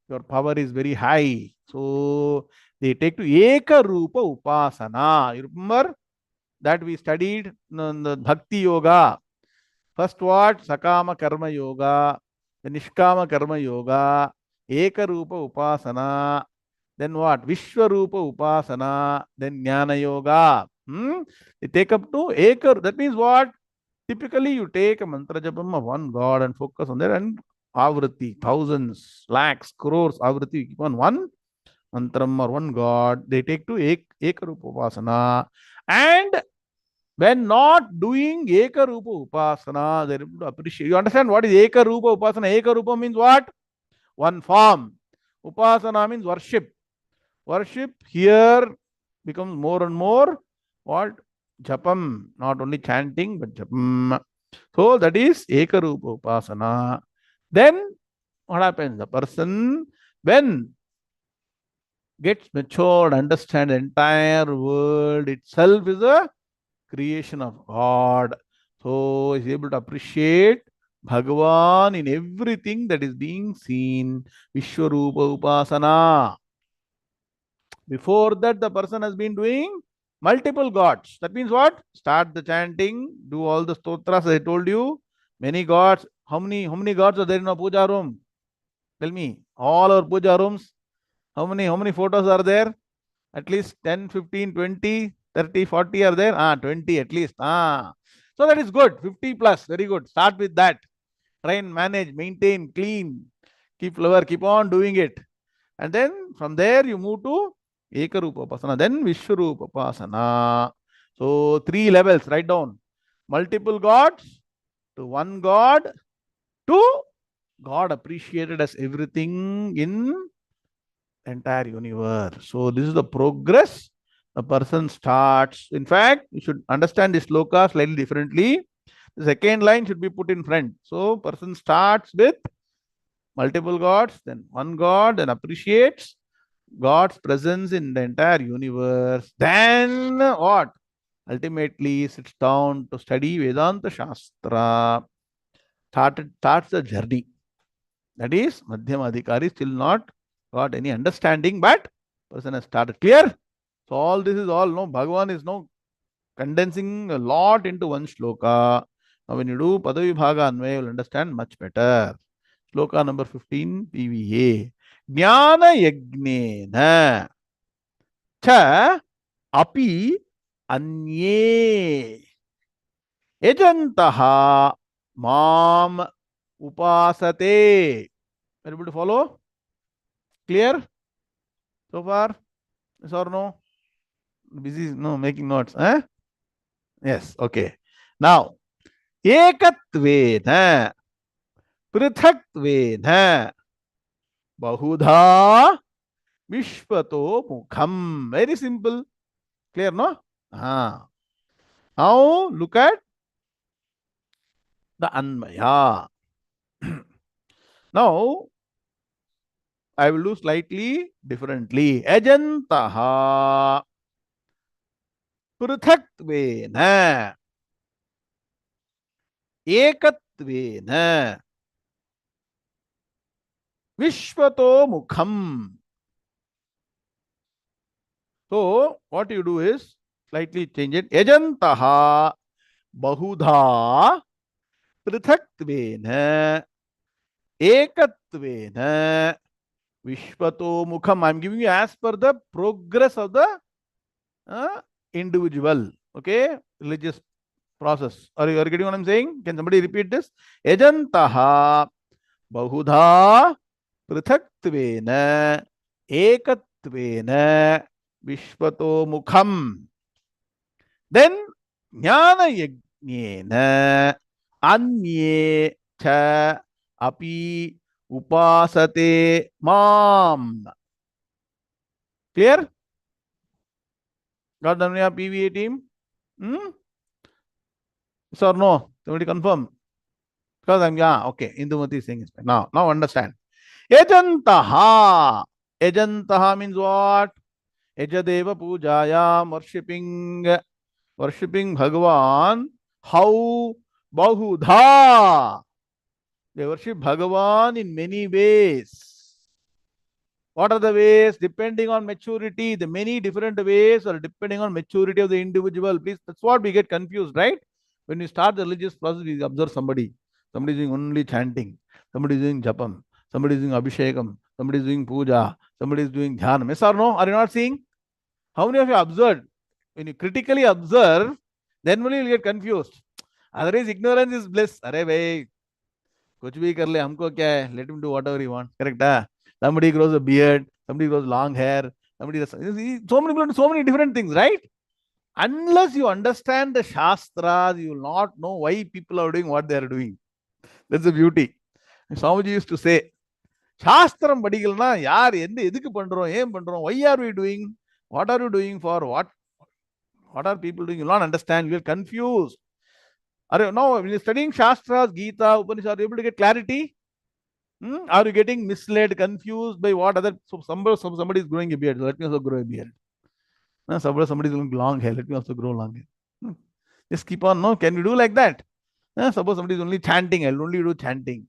your power is very high. So they take to Eka Rupa Upasana. You remember that we studied the Bhakti Yoga. First what? Sakama Karma Yoga, the Nishkama Karma Yoga, Eka Rupa Upasana, then what? Vishwarupa Upasana, then Gnana Yoga. They take up to Eka. That means what? Typically, you take a mantra japam of one god and focus on that, and avriti, thousands, lakhs, crores, avriti, keep on one mantram or one god. They take to Ekarupa Upasana. And when not doing Ekarupa Upasana, they're able to appreciate. You understand what is Ekarupa Upasana? Ekarupa means what? One form. Upasana means worship. Worship here becomes more and more what? Japam, not only chanting, but japam. So that is Ekarupa Upasana. Then what happens? The person, when gets matured, understand the entire world itself is a creation of God. So is able to appreciate Bhagavan in everything that is being seen. Vishwarupa Upasana. Before that, the person has been doing multiple gods. That means what? Start the chanting, do all the stotras I told you. Many gods. How many gods are there in our puja room? Tell me. All our puja rooms. How many photos are there? At least 10, 15, 20, 30, 40 are there. 20 at least. So that is good. 50 plus. Very good. Start with that. Try and manage, maintain, clean. Keep flower, keep on doing it. And then from there you move to Ekarupa Upasana, then Vishwarupa Upasana. So 3 levels, write down. Multiple gods to one God to God appreciated as everything in entire universe. So this is the progress the person starts. In fact, you should understand this sloka slightly differently. The second line should be put in front. So person starts with multiple gods, then one God, then appreciates God's presence in the entire universe. Then what? Ultimately sits down to study Vedanta Shastra. Starts the journey. That is, Madhyama Adhikari still not got any understanding, but person has started. Clear? So all this is all, no, Bhagavan is no condensing a lot into one shloka. Now when you do Padavibhaga Anvaya, you will understand much better. Shloka number 15, PVA. Gnana Yagnena cha api अन्ये यजन्तः माम upasate. Are you able to follow? Clear? So far? Yes or no? Busy? No, making notes. Yes, okay. Now, ekatvena prithaktvena bahudha vishvato mukham. Very simple. Clear, no? Now, look at the Anmaya. Now, I will do slightly differently. Ajantaha pruthatvena ekatvena vishvato mukham. So, what you do is slightly change it. Ajantaha bahudha pruthatvena ekatvena vishvato mukham. I am giving you as per the progress of the individual, okay, religious process. Are you getting what I'm saying? Can somebody repeat this? Ajantaha bahudha prithaktvena ekatvena vishvato mukham. Then Gnana Yajnena Anye cha api upasate mam. Clear? Got done, PVA team? Yes or no? Somebody confirm. Because I'm, okay. Indumati is saying it's fine. Now understand. Yajantaha. Yajantaha means what? Yajadeva pujayam, worshipping Bhagavan. How? Bahudha. They worship Bhagavan in many ways. What are the ways? Depending on maturity, the many different ways are depending on maturity of the individual. Please, that's what we get confused, right? When we start the religious process, we observe somebody. Somebody is doing only chanting. Somebody is doing japam. Somebody is doing abhishekam. Somebody is doing puja. Somebody is doing dhyana. Yes or no? Are you not seeing? How many of you observed? When you critically observe, then only you will get confused. Otherwise, ignorance is bliss. Arey bhai, kuch bhi kar le, humko kya hai? Let him do whatever he wants. Correct? Somebody grows a beard, somebody grows long hair, somebody does so many people do so many different things, right? Unless you understand the Shastras, you will not know why people are doing what they are doing. That's the beauty. Swamiji used to say, Shastram padikalna, yaar, edukku pandrom, em pandrom, why are we doing? What are you doing for? What are people doing? You will not understand. You will confused. Now, when you're studying Shastras, Gita, Upanishad, are you able to get clarity? Are you getting misled, confused by what other? So somebody is growing a beard. So let me also grow a beard. Somebody is growing long hair. Let me also grow long hair. Just keep on. No, can we do like that? Suppose somebody is only chanting. I'll only do chanting.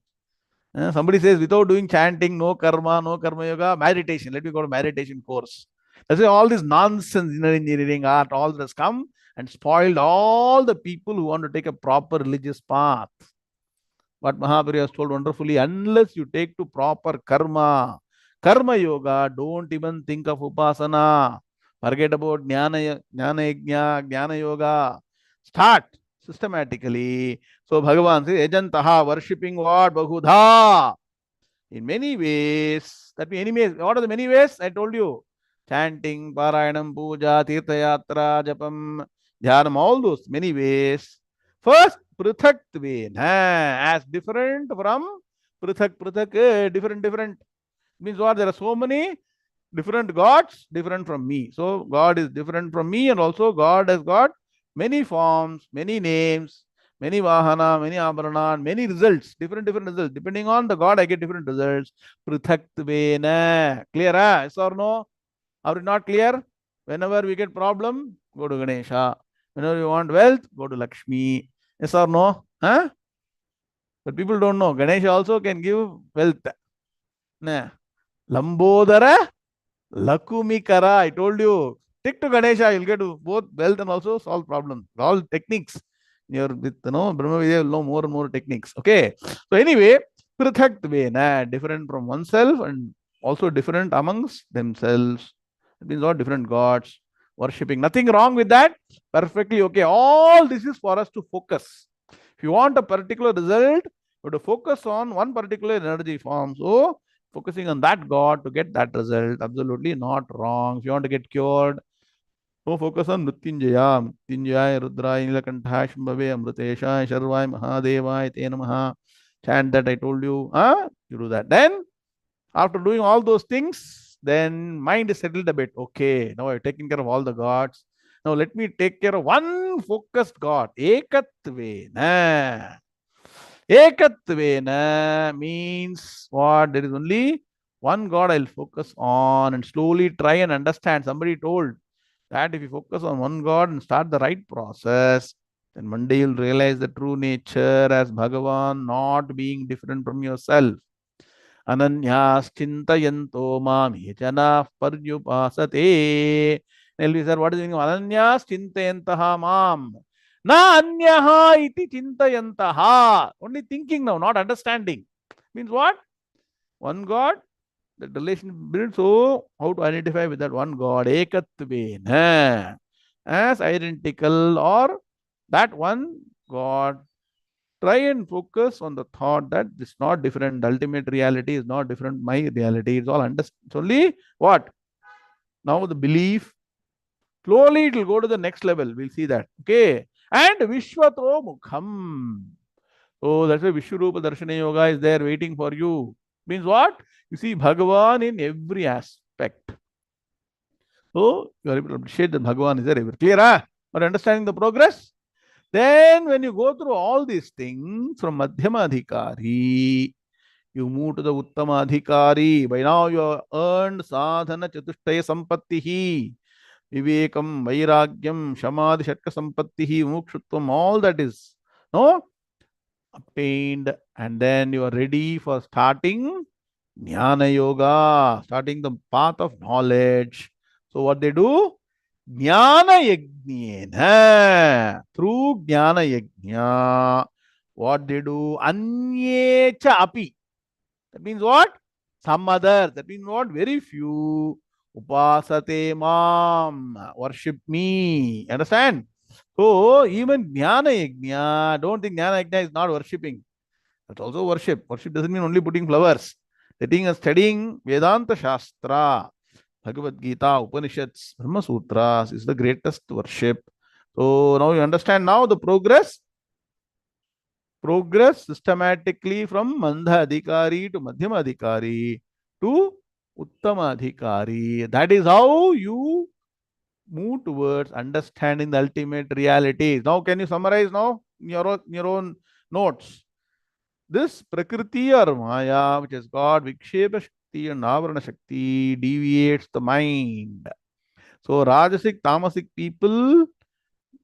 Somebody says without doing chanting, no karma yoga, meditation. Let me go to meditation course. That's why all this nonsense, engineering, art, all that has come and spoiled all the people who want to take a proper religious path. But Mahabharata has told wonderfully, unless you take to proper karma yoga, don't even think of upasana. Forget about jnana yajna, jnana yoga. Start systematically. So Bhagavan says, Ejantaha, worshipping what? Bahudha. In many ways. That means, what are the many ways? I told you. Chanting, Parayanam, Puja, Tirthayatra, Japam, Dhyanam, all those many ways. First, Prithaktvena, as different from Prithak, different. Means what? There are so many different gods, different from me. So God is different from me, and also God has got many forms, many names, many vahana, many abharana, many results, different results. Depending on the God, I get different results. Prithaktvena. Clear? Yes or no? Are we not clear? Whenever we get problem, go to Ganesha. Whenever you want wealth, go to Lakshmi. Yes or no? Huh? But people don't know. Ganesha also can give wealth. Nah. Lambodara, Lakumikara. I told you. Stick to Ganesha, you'll get both wealth and also solve problems. All techniques. You're with Brahma Vidya, you'll know more and more techniques. Okay. So anyway, Prithaktvena, different from oneself and also different amongst themselves. It means all different gods, worshipping. Nothing wrong with that. Perfectly okay. All this is for us to focus. If you want a particular result, you have to focus on one particular energy form. So focusing on that God to get that result, absolutely not wrong. If you want to get cured, so focus on Mrityunjaya, Rudraya, Nilakantha, Shambhave, Amritesha, Sharvaya, Mahadevaya, Te Namaha. Chant that I told you. You do that. Then, after doing all those things, then mind is settled a bit. Okay, now I've taken care of all the gods. Now let me take care of one focused God. Ekatvena. Ekatvena means what? There is only one God I'll focus on and slowly try and understand. Somebody told that if you focus on one God and start the right process, then one day you'll realize the true nature as Bhagavan, not being different from yourself. Ananyas chintayanto mam hechana paryupasate. Nelvi sir, what is the meaning of Ananyas chintayantaha mam? Na anyaha iti chintayantaha. Only thinking now, not understanding. Means what? One God, that relation built. So, how to identify with that one God? Ekatvena. As identical or that one God. Try and focus on the thought that it's not different. The ultimate reality is not different. My reality is all understand. It's only what? Now the belief. Slowly it will go to the next level. We'll see that. Okay. And Vishwato Mukham. So that's why Vishwarupa Darshana Yoga is there waiting for you. Means what? You see Bhagavan in every aspect. So you are able to appreciate that Bhagavan is there. Clear? For understanding the progress? Then when you go through all these things from Madhyama Adhikari, you move to the Uttama Adhikari. By now you have earned Sadhana Chatushtaya Sampattihi, Vivekam, Vairagyam, Shamadhi Shatka Sampattihi, Mukshutvam, all that is obtained. And then you are ready for starting Gnana Yoga, starting the path of knowledge. So what they do? Gnana Yajnena. Through Gnana Yajna, what they do? Anyecha api. That means what? Some others. That means what? Very few. Upasate mam. Worship me. Understand? So even Gnana Yajna, don't think Gnana Yajna is not worshipping. That's also worship. Worship doesn't mean only putting flowers. Sitting and studying Vedanta Shastra. Bhagavad Gita, Upanishads, Brahma Sutras is the greatest worship. So now you understand now the progress systematically from Mandha Adhikari to Madhyama Adhikari to Uttama Adhikari. That is how you move towards understanding the ultimate realities. Now, can you summarize now in your own notes? This Prakriti or Maya, which has got Vikshepa Shakti and Avarana Shakti, deviates the mind. So, Rajasic, Tamasic people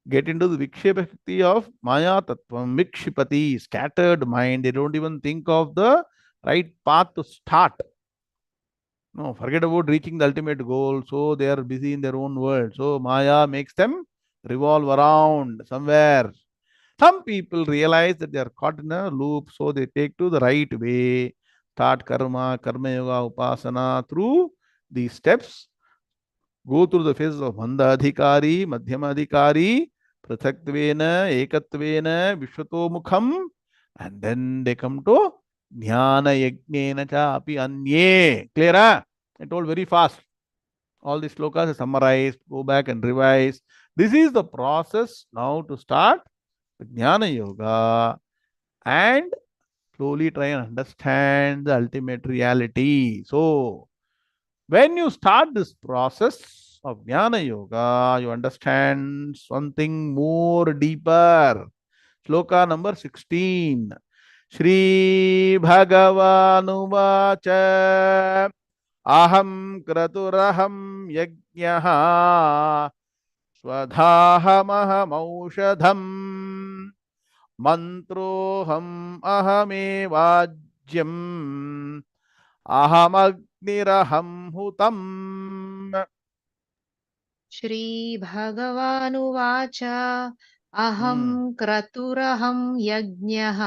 get into the Vikshepa Shakti of Maya Tattvam, Vikshipati, scattered mind. They don't even think of the right path to start. No, forget about reaching the ultimate goal. So they are busy in their own world. So Maya makes them revolve around somewhere. Some people realize that they are caught in a loop, so they take to the right way. Start karma yoga, upasana through these steps. Go through the phases of Mandadhikari, Madhyamadhikari, Prathatvena, Ekatvena, Vishwatomukham, and then they come to Gnana Yagnena cha api anye. Clear? Huh? I told very fast. All the slokas are summarized. Go back and revise. This is the process now to start the Jnana Yoga and slowly try and understand the ultimate reality. So, when you start this process of Jnana Yoga, you understand something more deeper. Shloka number 16. Shri Bhagavanuvacha Aham Kraturaham Yajnaha Swadhahamaham Mantroham Ahamevajyam Ahamagniraham Hutam. श्रीभगवानुवाच अहं Hmm. क्रतुरहं यज्ञः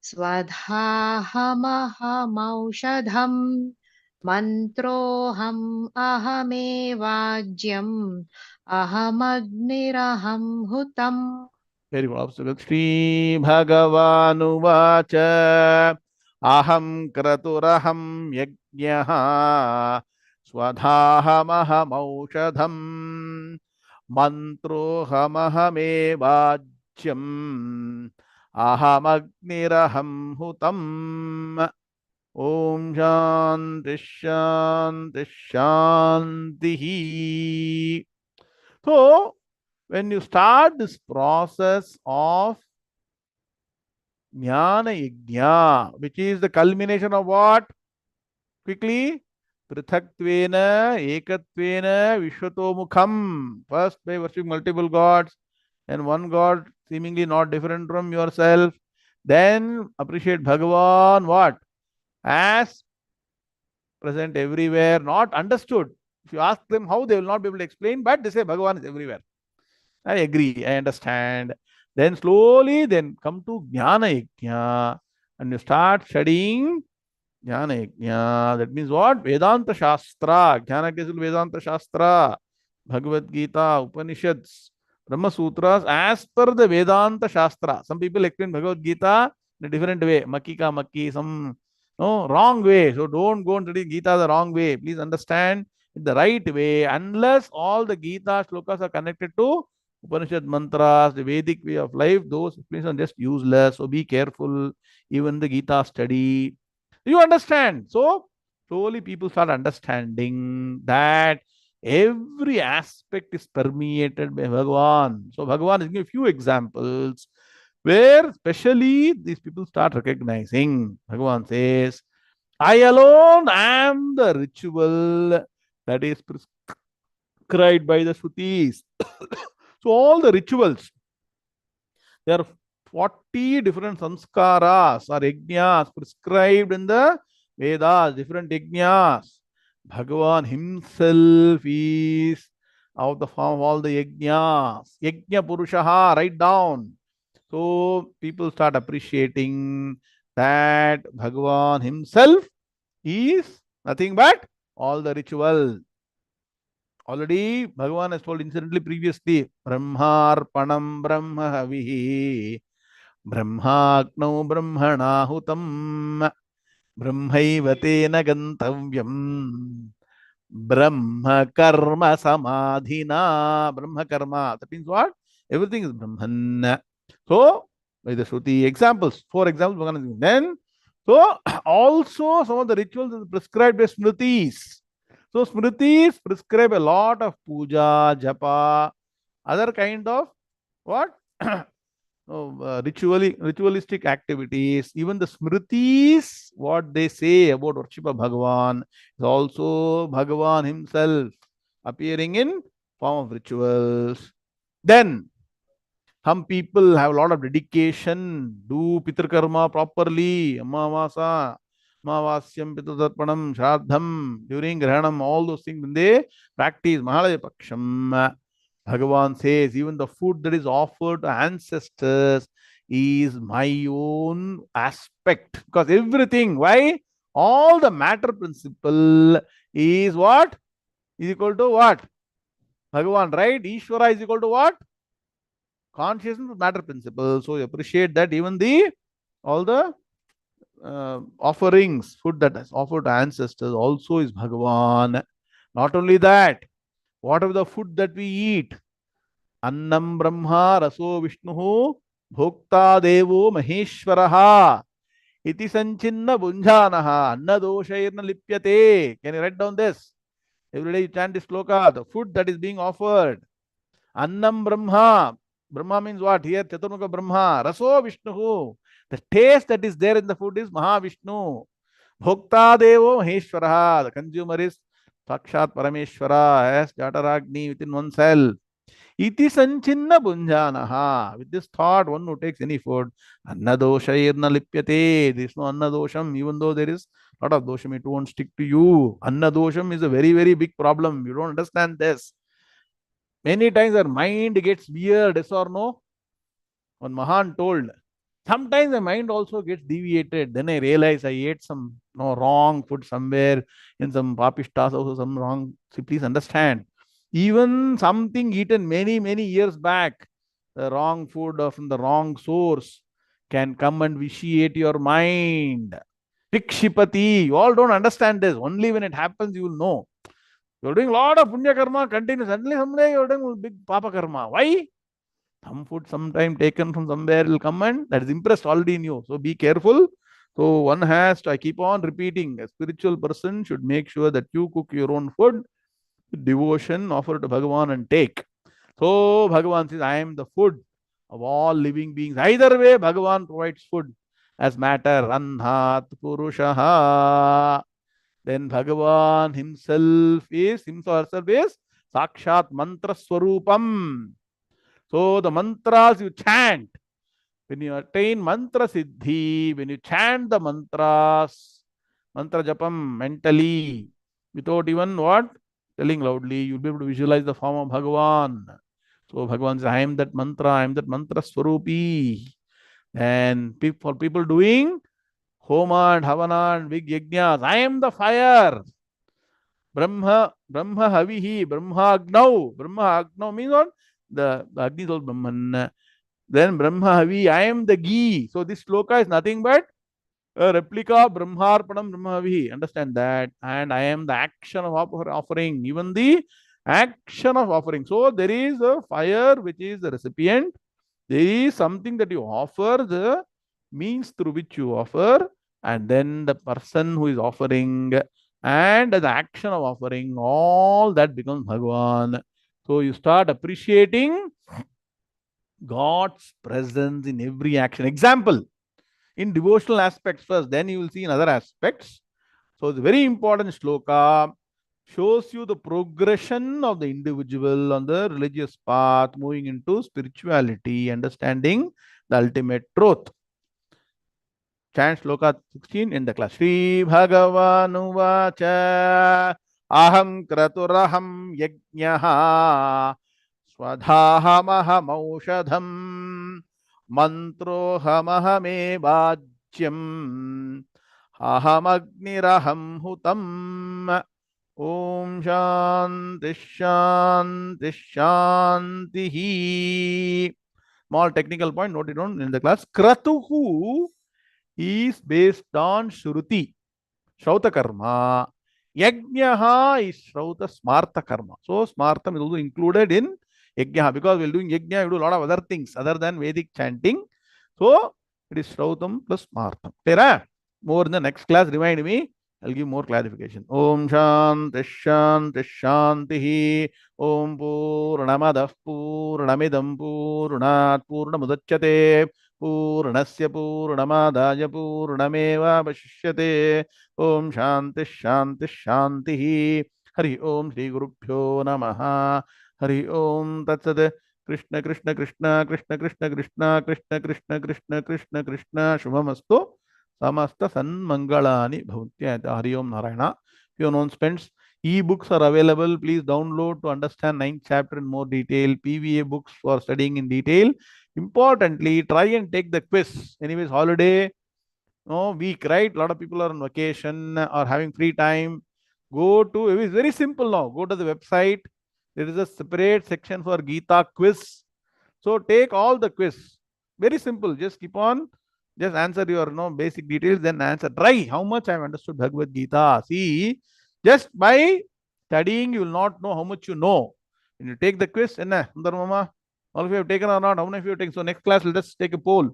स्वधाहमहमौषधम् मन्त्रोऽहम् अहमेवाज्यम् अहमग्निरहं हुतम्. Very good. Absolute. Shri Bhagavanuvacha Aham Kraturaham Yajnaha Swadhahamaham Aushadham Mantrohamahame Ahamagniraham Hutam. Om Shanti Shanti Shanti. So, when you start this process of Jnana Yajna, which is the culmination of what? Quickly, Prithatvena, Ekatvena, Vishwatomukham. First, by worshipping multiple gods and one god seemingly not different from yourself. Then appreciate Bhagavan, what? As present everywhere, not understood. If you ask them how, they will not be able to explain, but they say Bhagavan is everywhere. I agree, I understand. Then slowly, then come to Gnana Yajna, and you start studying Gnana Yajna. That means what? Vedanta Shastra. Gnana Kesul Vedanta Shastra, Bhagavad Gita, Upanishads, Brahma Sutras, as per the Vedanta Shastra. Some people explain Bhagavad Gita in a different way. Makki ka makki, some no wrong way. So don't go and study Gita the wrong way. Please understand it the right way. Unless all the Gita shlokas are connected to Upanishad mantras, the Vedic way of life, those explanations are just useless. So be careful. Even the Gita study. You understand? So slowly people start understanding that every aspect is permeated by Bhagavan. So Bhagavan is giving a few examples where especially these people start recognizing. Bhagavan says, I alone am the ritual that is prescribed by the Shrutis. So all the rituals, there are 40 different sanskaras or yajnas prescribed in the Vedas, different yajnas. Bhagavan himself is of the form of all the yajnas. Yajna Purushaha, write down. So people start appreciating that Bhagavan himself is nothing but all the ritual. Already Bhagavan has told incidentally previously, Brahmarpanam Brahmahavihi Brahmagno Brahmanahutam Brahmaivate Gantavyam Brahma Karma Samadhina. Brahma Karma. That means what? Everything is Brahman. So, by the Shruti examples, 4 examples, Bhagavan is giving. Then, so also some of the rituals are prescribed by Smritis. So Smritis prescribe a lot of puja, japa, other kind of what? Ritualistic activities. Even the Smritis, what they say about worship of Bhagavan is also Bhagavan himself appearing in form of rituals. Then some people have a lot of dedication, do Pitr Karma properly, Amavasa, Amavasyam, Pitratarpanam, Shraddham, during Grahanam, all those things, when they practice Mahalaya Paksham, Bhagavan says, even the food that is offered to ancestors is my own aspect. Because everything, why? All the matter principle is what? Is equal to what? Bhagavan, right? Ishvara is equal to what? Consciousness of matter principle. So you appreciate that even the all the offerings, food that is offered to ancestors also is Bhagavan. Not only that, whatever the food that we eat, Annam Brahma Raso Vishnu Bhokta Devo Maheshwaraha Iti Sanchinna Bunjanaha Anna Doshairna Lipyate. Can you write down this? Every day you chant this sloka, the food that is being offered. Annam Brahma. Brahma means what? Here, Chaturmukha Brahma. Raso Vishnu. The taste that is there in the food is Mahavishnu. Bhokta Devo Maheshwaraha. The consumer is Sakshat Parameshwara as Jataragni within oneself. Iti Sanchinna Bunjanaha. With this thought, one who takes any food, Annadoshairna Lipyate. There is no Annadosham, even though there is a lot of dosham, it won't stick to you. Annadosham is a very, very big problem. You don't understand this. Many times our mind gets weird, yes or no? One Mahan told, sometimes the mind also gets deviated. Then I realize I ate some wrong food somewhere in some papishtas, also some wrong. See, please understand. Even something eaten many, many years back, the wrong food or from the wrong source can come and vitiate your mind. Vikshipati. You all don't understand this. Only when it happens, you will know. You're doing a lot of punya karma continuous. Suddenly, someday you're doing big papa karma. Why? Some food sometime taken from somewhere will come and that is impressed already in you. So be careful. So one has to, I keep on repeating, a spiritual person should make sure that you cook your own food with devotion, offer to Bhagavan and take. So Bhagavan says, I am the food of all living beings. Either way, Bhagavan provides food as matter. Anhat Purushaha. Then Bhagavan himself is Sakshat Mantra Swarupam. So the mantras you chant, when you attain mantra siddhi, when you chant the mantras, mantra japam mentally, without even what? Telling loudly, you'll be able to visualize the form of Bhagavan. So Bhagavan says, I am that mantra swarupi. And for people doing Homa and Havana and big yajnas, I am the fire. Brahma Havihi, Brahma Agnau means what? The Agni is all Brahman. Then Brahma Havi, I am the ghee. So this sloka is nothing but a replica of Brahmarpanam Brahma Havi. Understand that. And I am the action of offering, even the action of offering. So there is a fire which is the recipient. There is something that you offer, the means through which you offer, and then the person who is offering and the action of offering, all that becomes Bhagavan. So you start appreciating God's presence in every action. Example, in devotional aspects first, then you will see in other aspects. So the very important shloka shows you the progression of the individual on the religious path, moving into spirituality, understanding the ultimate truth. Chant shloka 16 in the class. Shri Bhagavanu Vacha Aham Kraturaham Yajnaha Swadhahamaham Mantrohamahame Bhajyam Ahamagniraham Hutam. Om Shanti Shanti Shanti. Small technical point, note it down in the class. Kratuhu is based on Shruti, Shrauta Karma. Yajnaha is Shrauta Smarta Karma. So Smartam is also included in Yajnaha because while doing Yajna, you do a lot of other things other than Vedic chanting. So it is Shrautam plus Smartam. Clear? More in the next class, remind me. I'll give more clarification. Om Shanti Shanti Shanti. Om Purnamadah Purnamidam Purnat Purnamudachyate. Purnasya Purnamadaya Purnameva Vashishyate. Om Shanti Shanti Shanti. Hari Om Shri Gurubhyo Namaha. Hari Om Tat Sat. Krishna Krishna Krishna Krishna Krishna Krishna Krishna Krishna Krishna Krishna Krishna Shubhamastu. Samasta Sanmangalani Bhavantyata. Hari Om Narayana. Few announcements. E-books are available. Please download to understand 9th chapter in more detail. PVA books for studying in detail. Importantly, try and take the quiz. Anyways, holiday, no week, right? A lot of people are on vacation or having free time. Go to, it is very simple now. Go to the website. There is a separate section for Gita quiz. So take all the quiz. Very simple. Just keep on, just answer your basic details, then answer. Try how much I have understood Bhagavad Gita. See, just by studying, you will not know how much you know. When you take the quiz, Mama, all of you have taken or not? How many of you have taken? So next class, let us take a poll.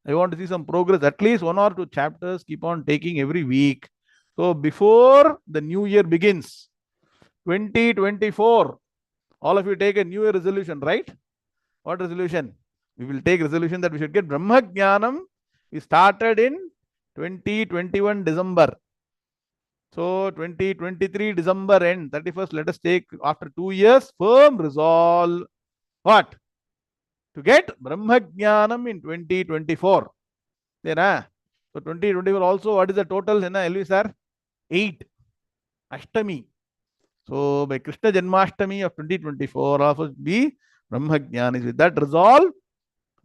I want to see some progress. At least 1 or 2 chapters keep on taking every week. So before the new year begins, 2024, all of you take a new year resolution, right? What resolution? We will take resolution that we should get Brahma Jnanam. We started in 2021 December. So 2023 December end, 31st, let us take after 2 years firm resolve. What? To get Brahma Jnanam in 2024. There, so 2024 also, what is the total? Elvi sir? 8. Ashtami. So by Krishna Janmashtami of 2024, all of us be Brahma Jnana. With that resolve,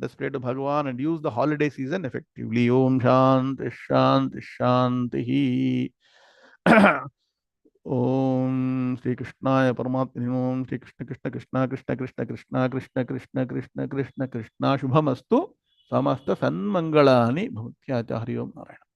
let's pray to Bhagavan and use the holiday season effectively. Om Shanti Shanti Shanti. Om Sri Krishnaya Paramatmane Om Sri Krishna Krishna Krishna Krishna Krishna Krishna Krishna Krishna Krishna Krishna Krishna Shubhamastu Samasta Sanmangalani Bhavantyata. Hari Om Narayana.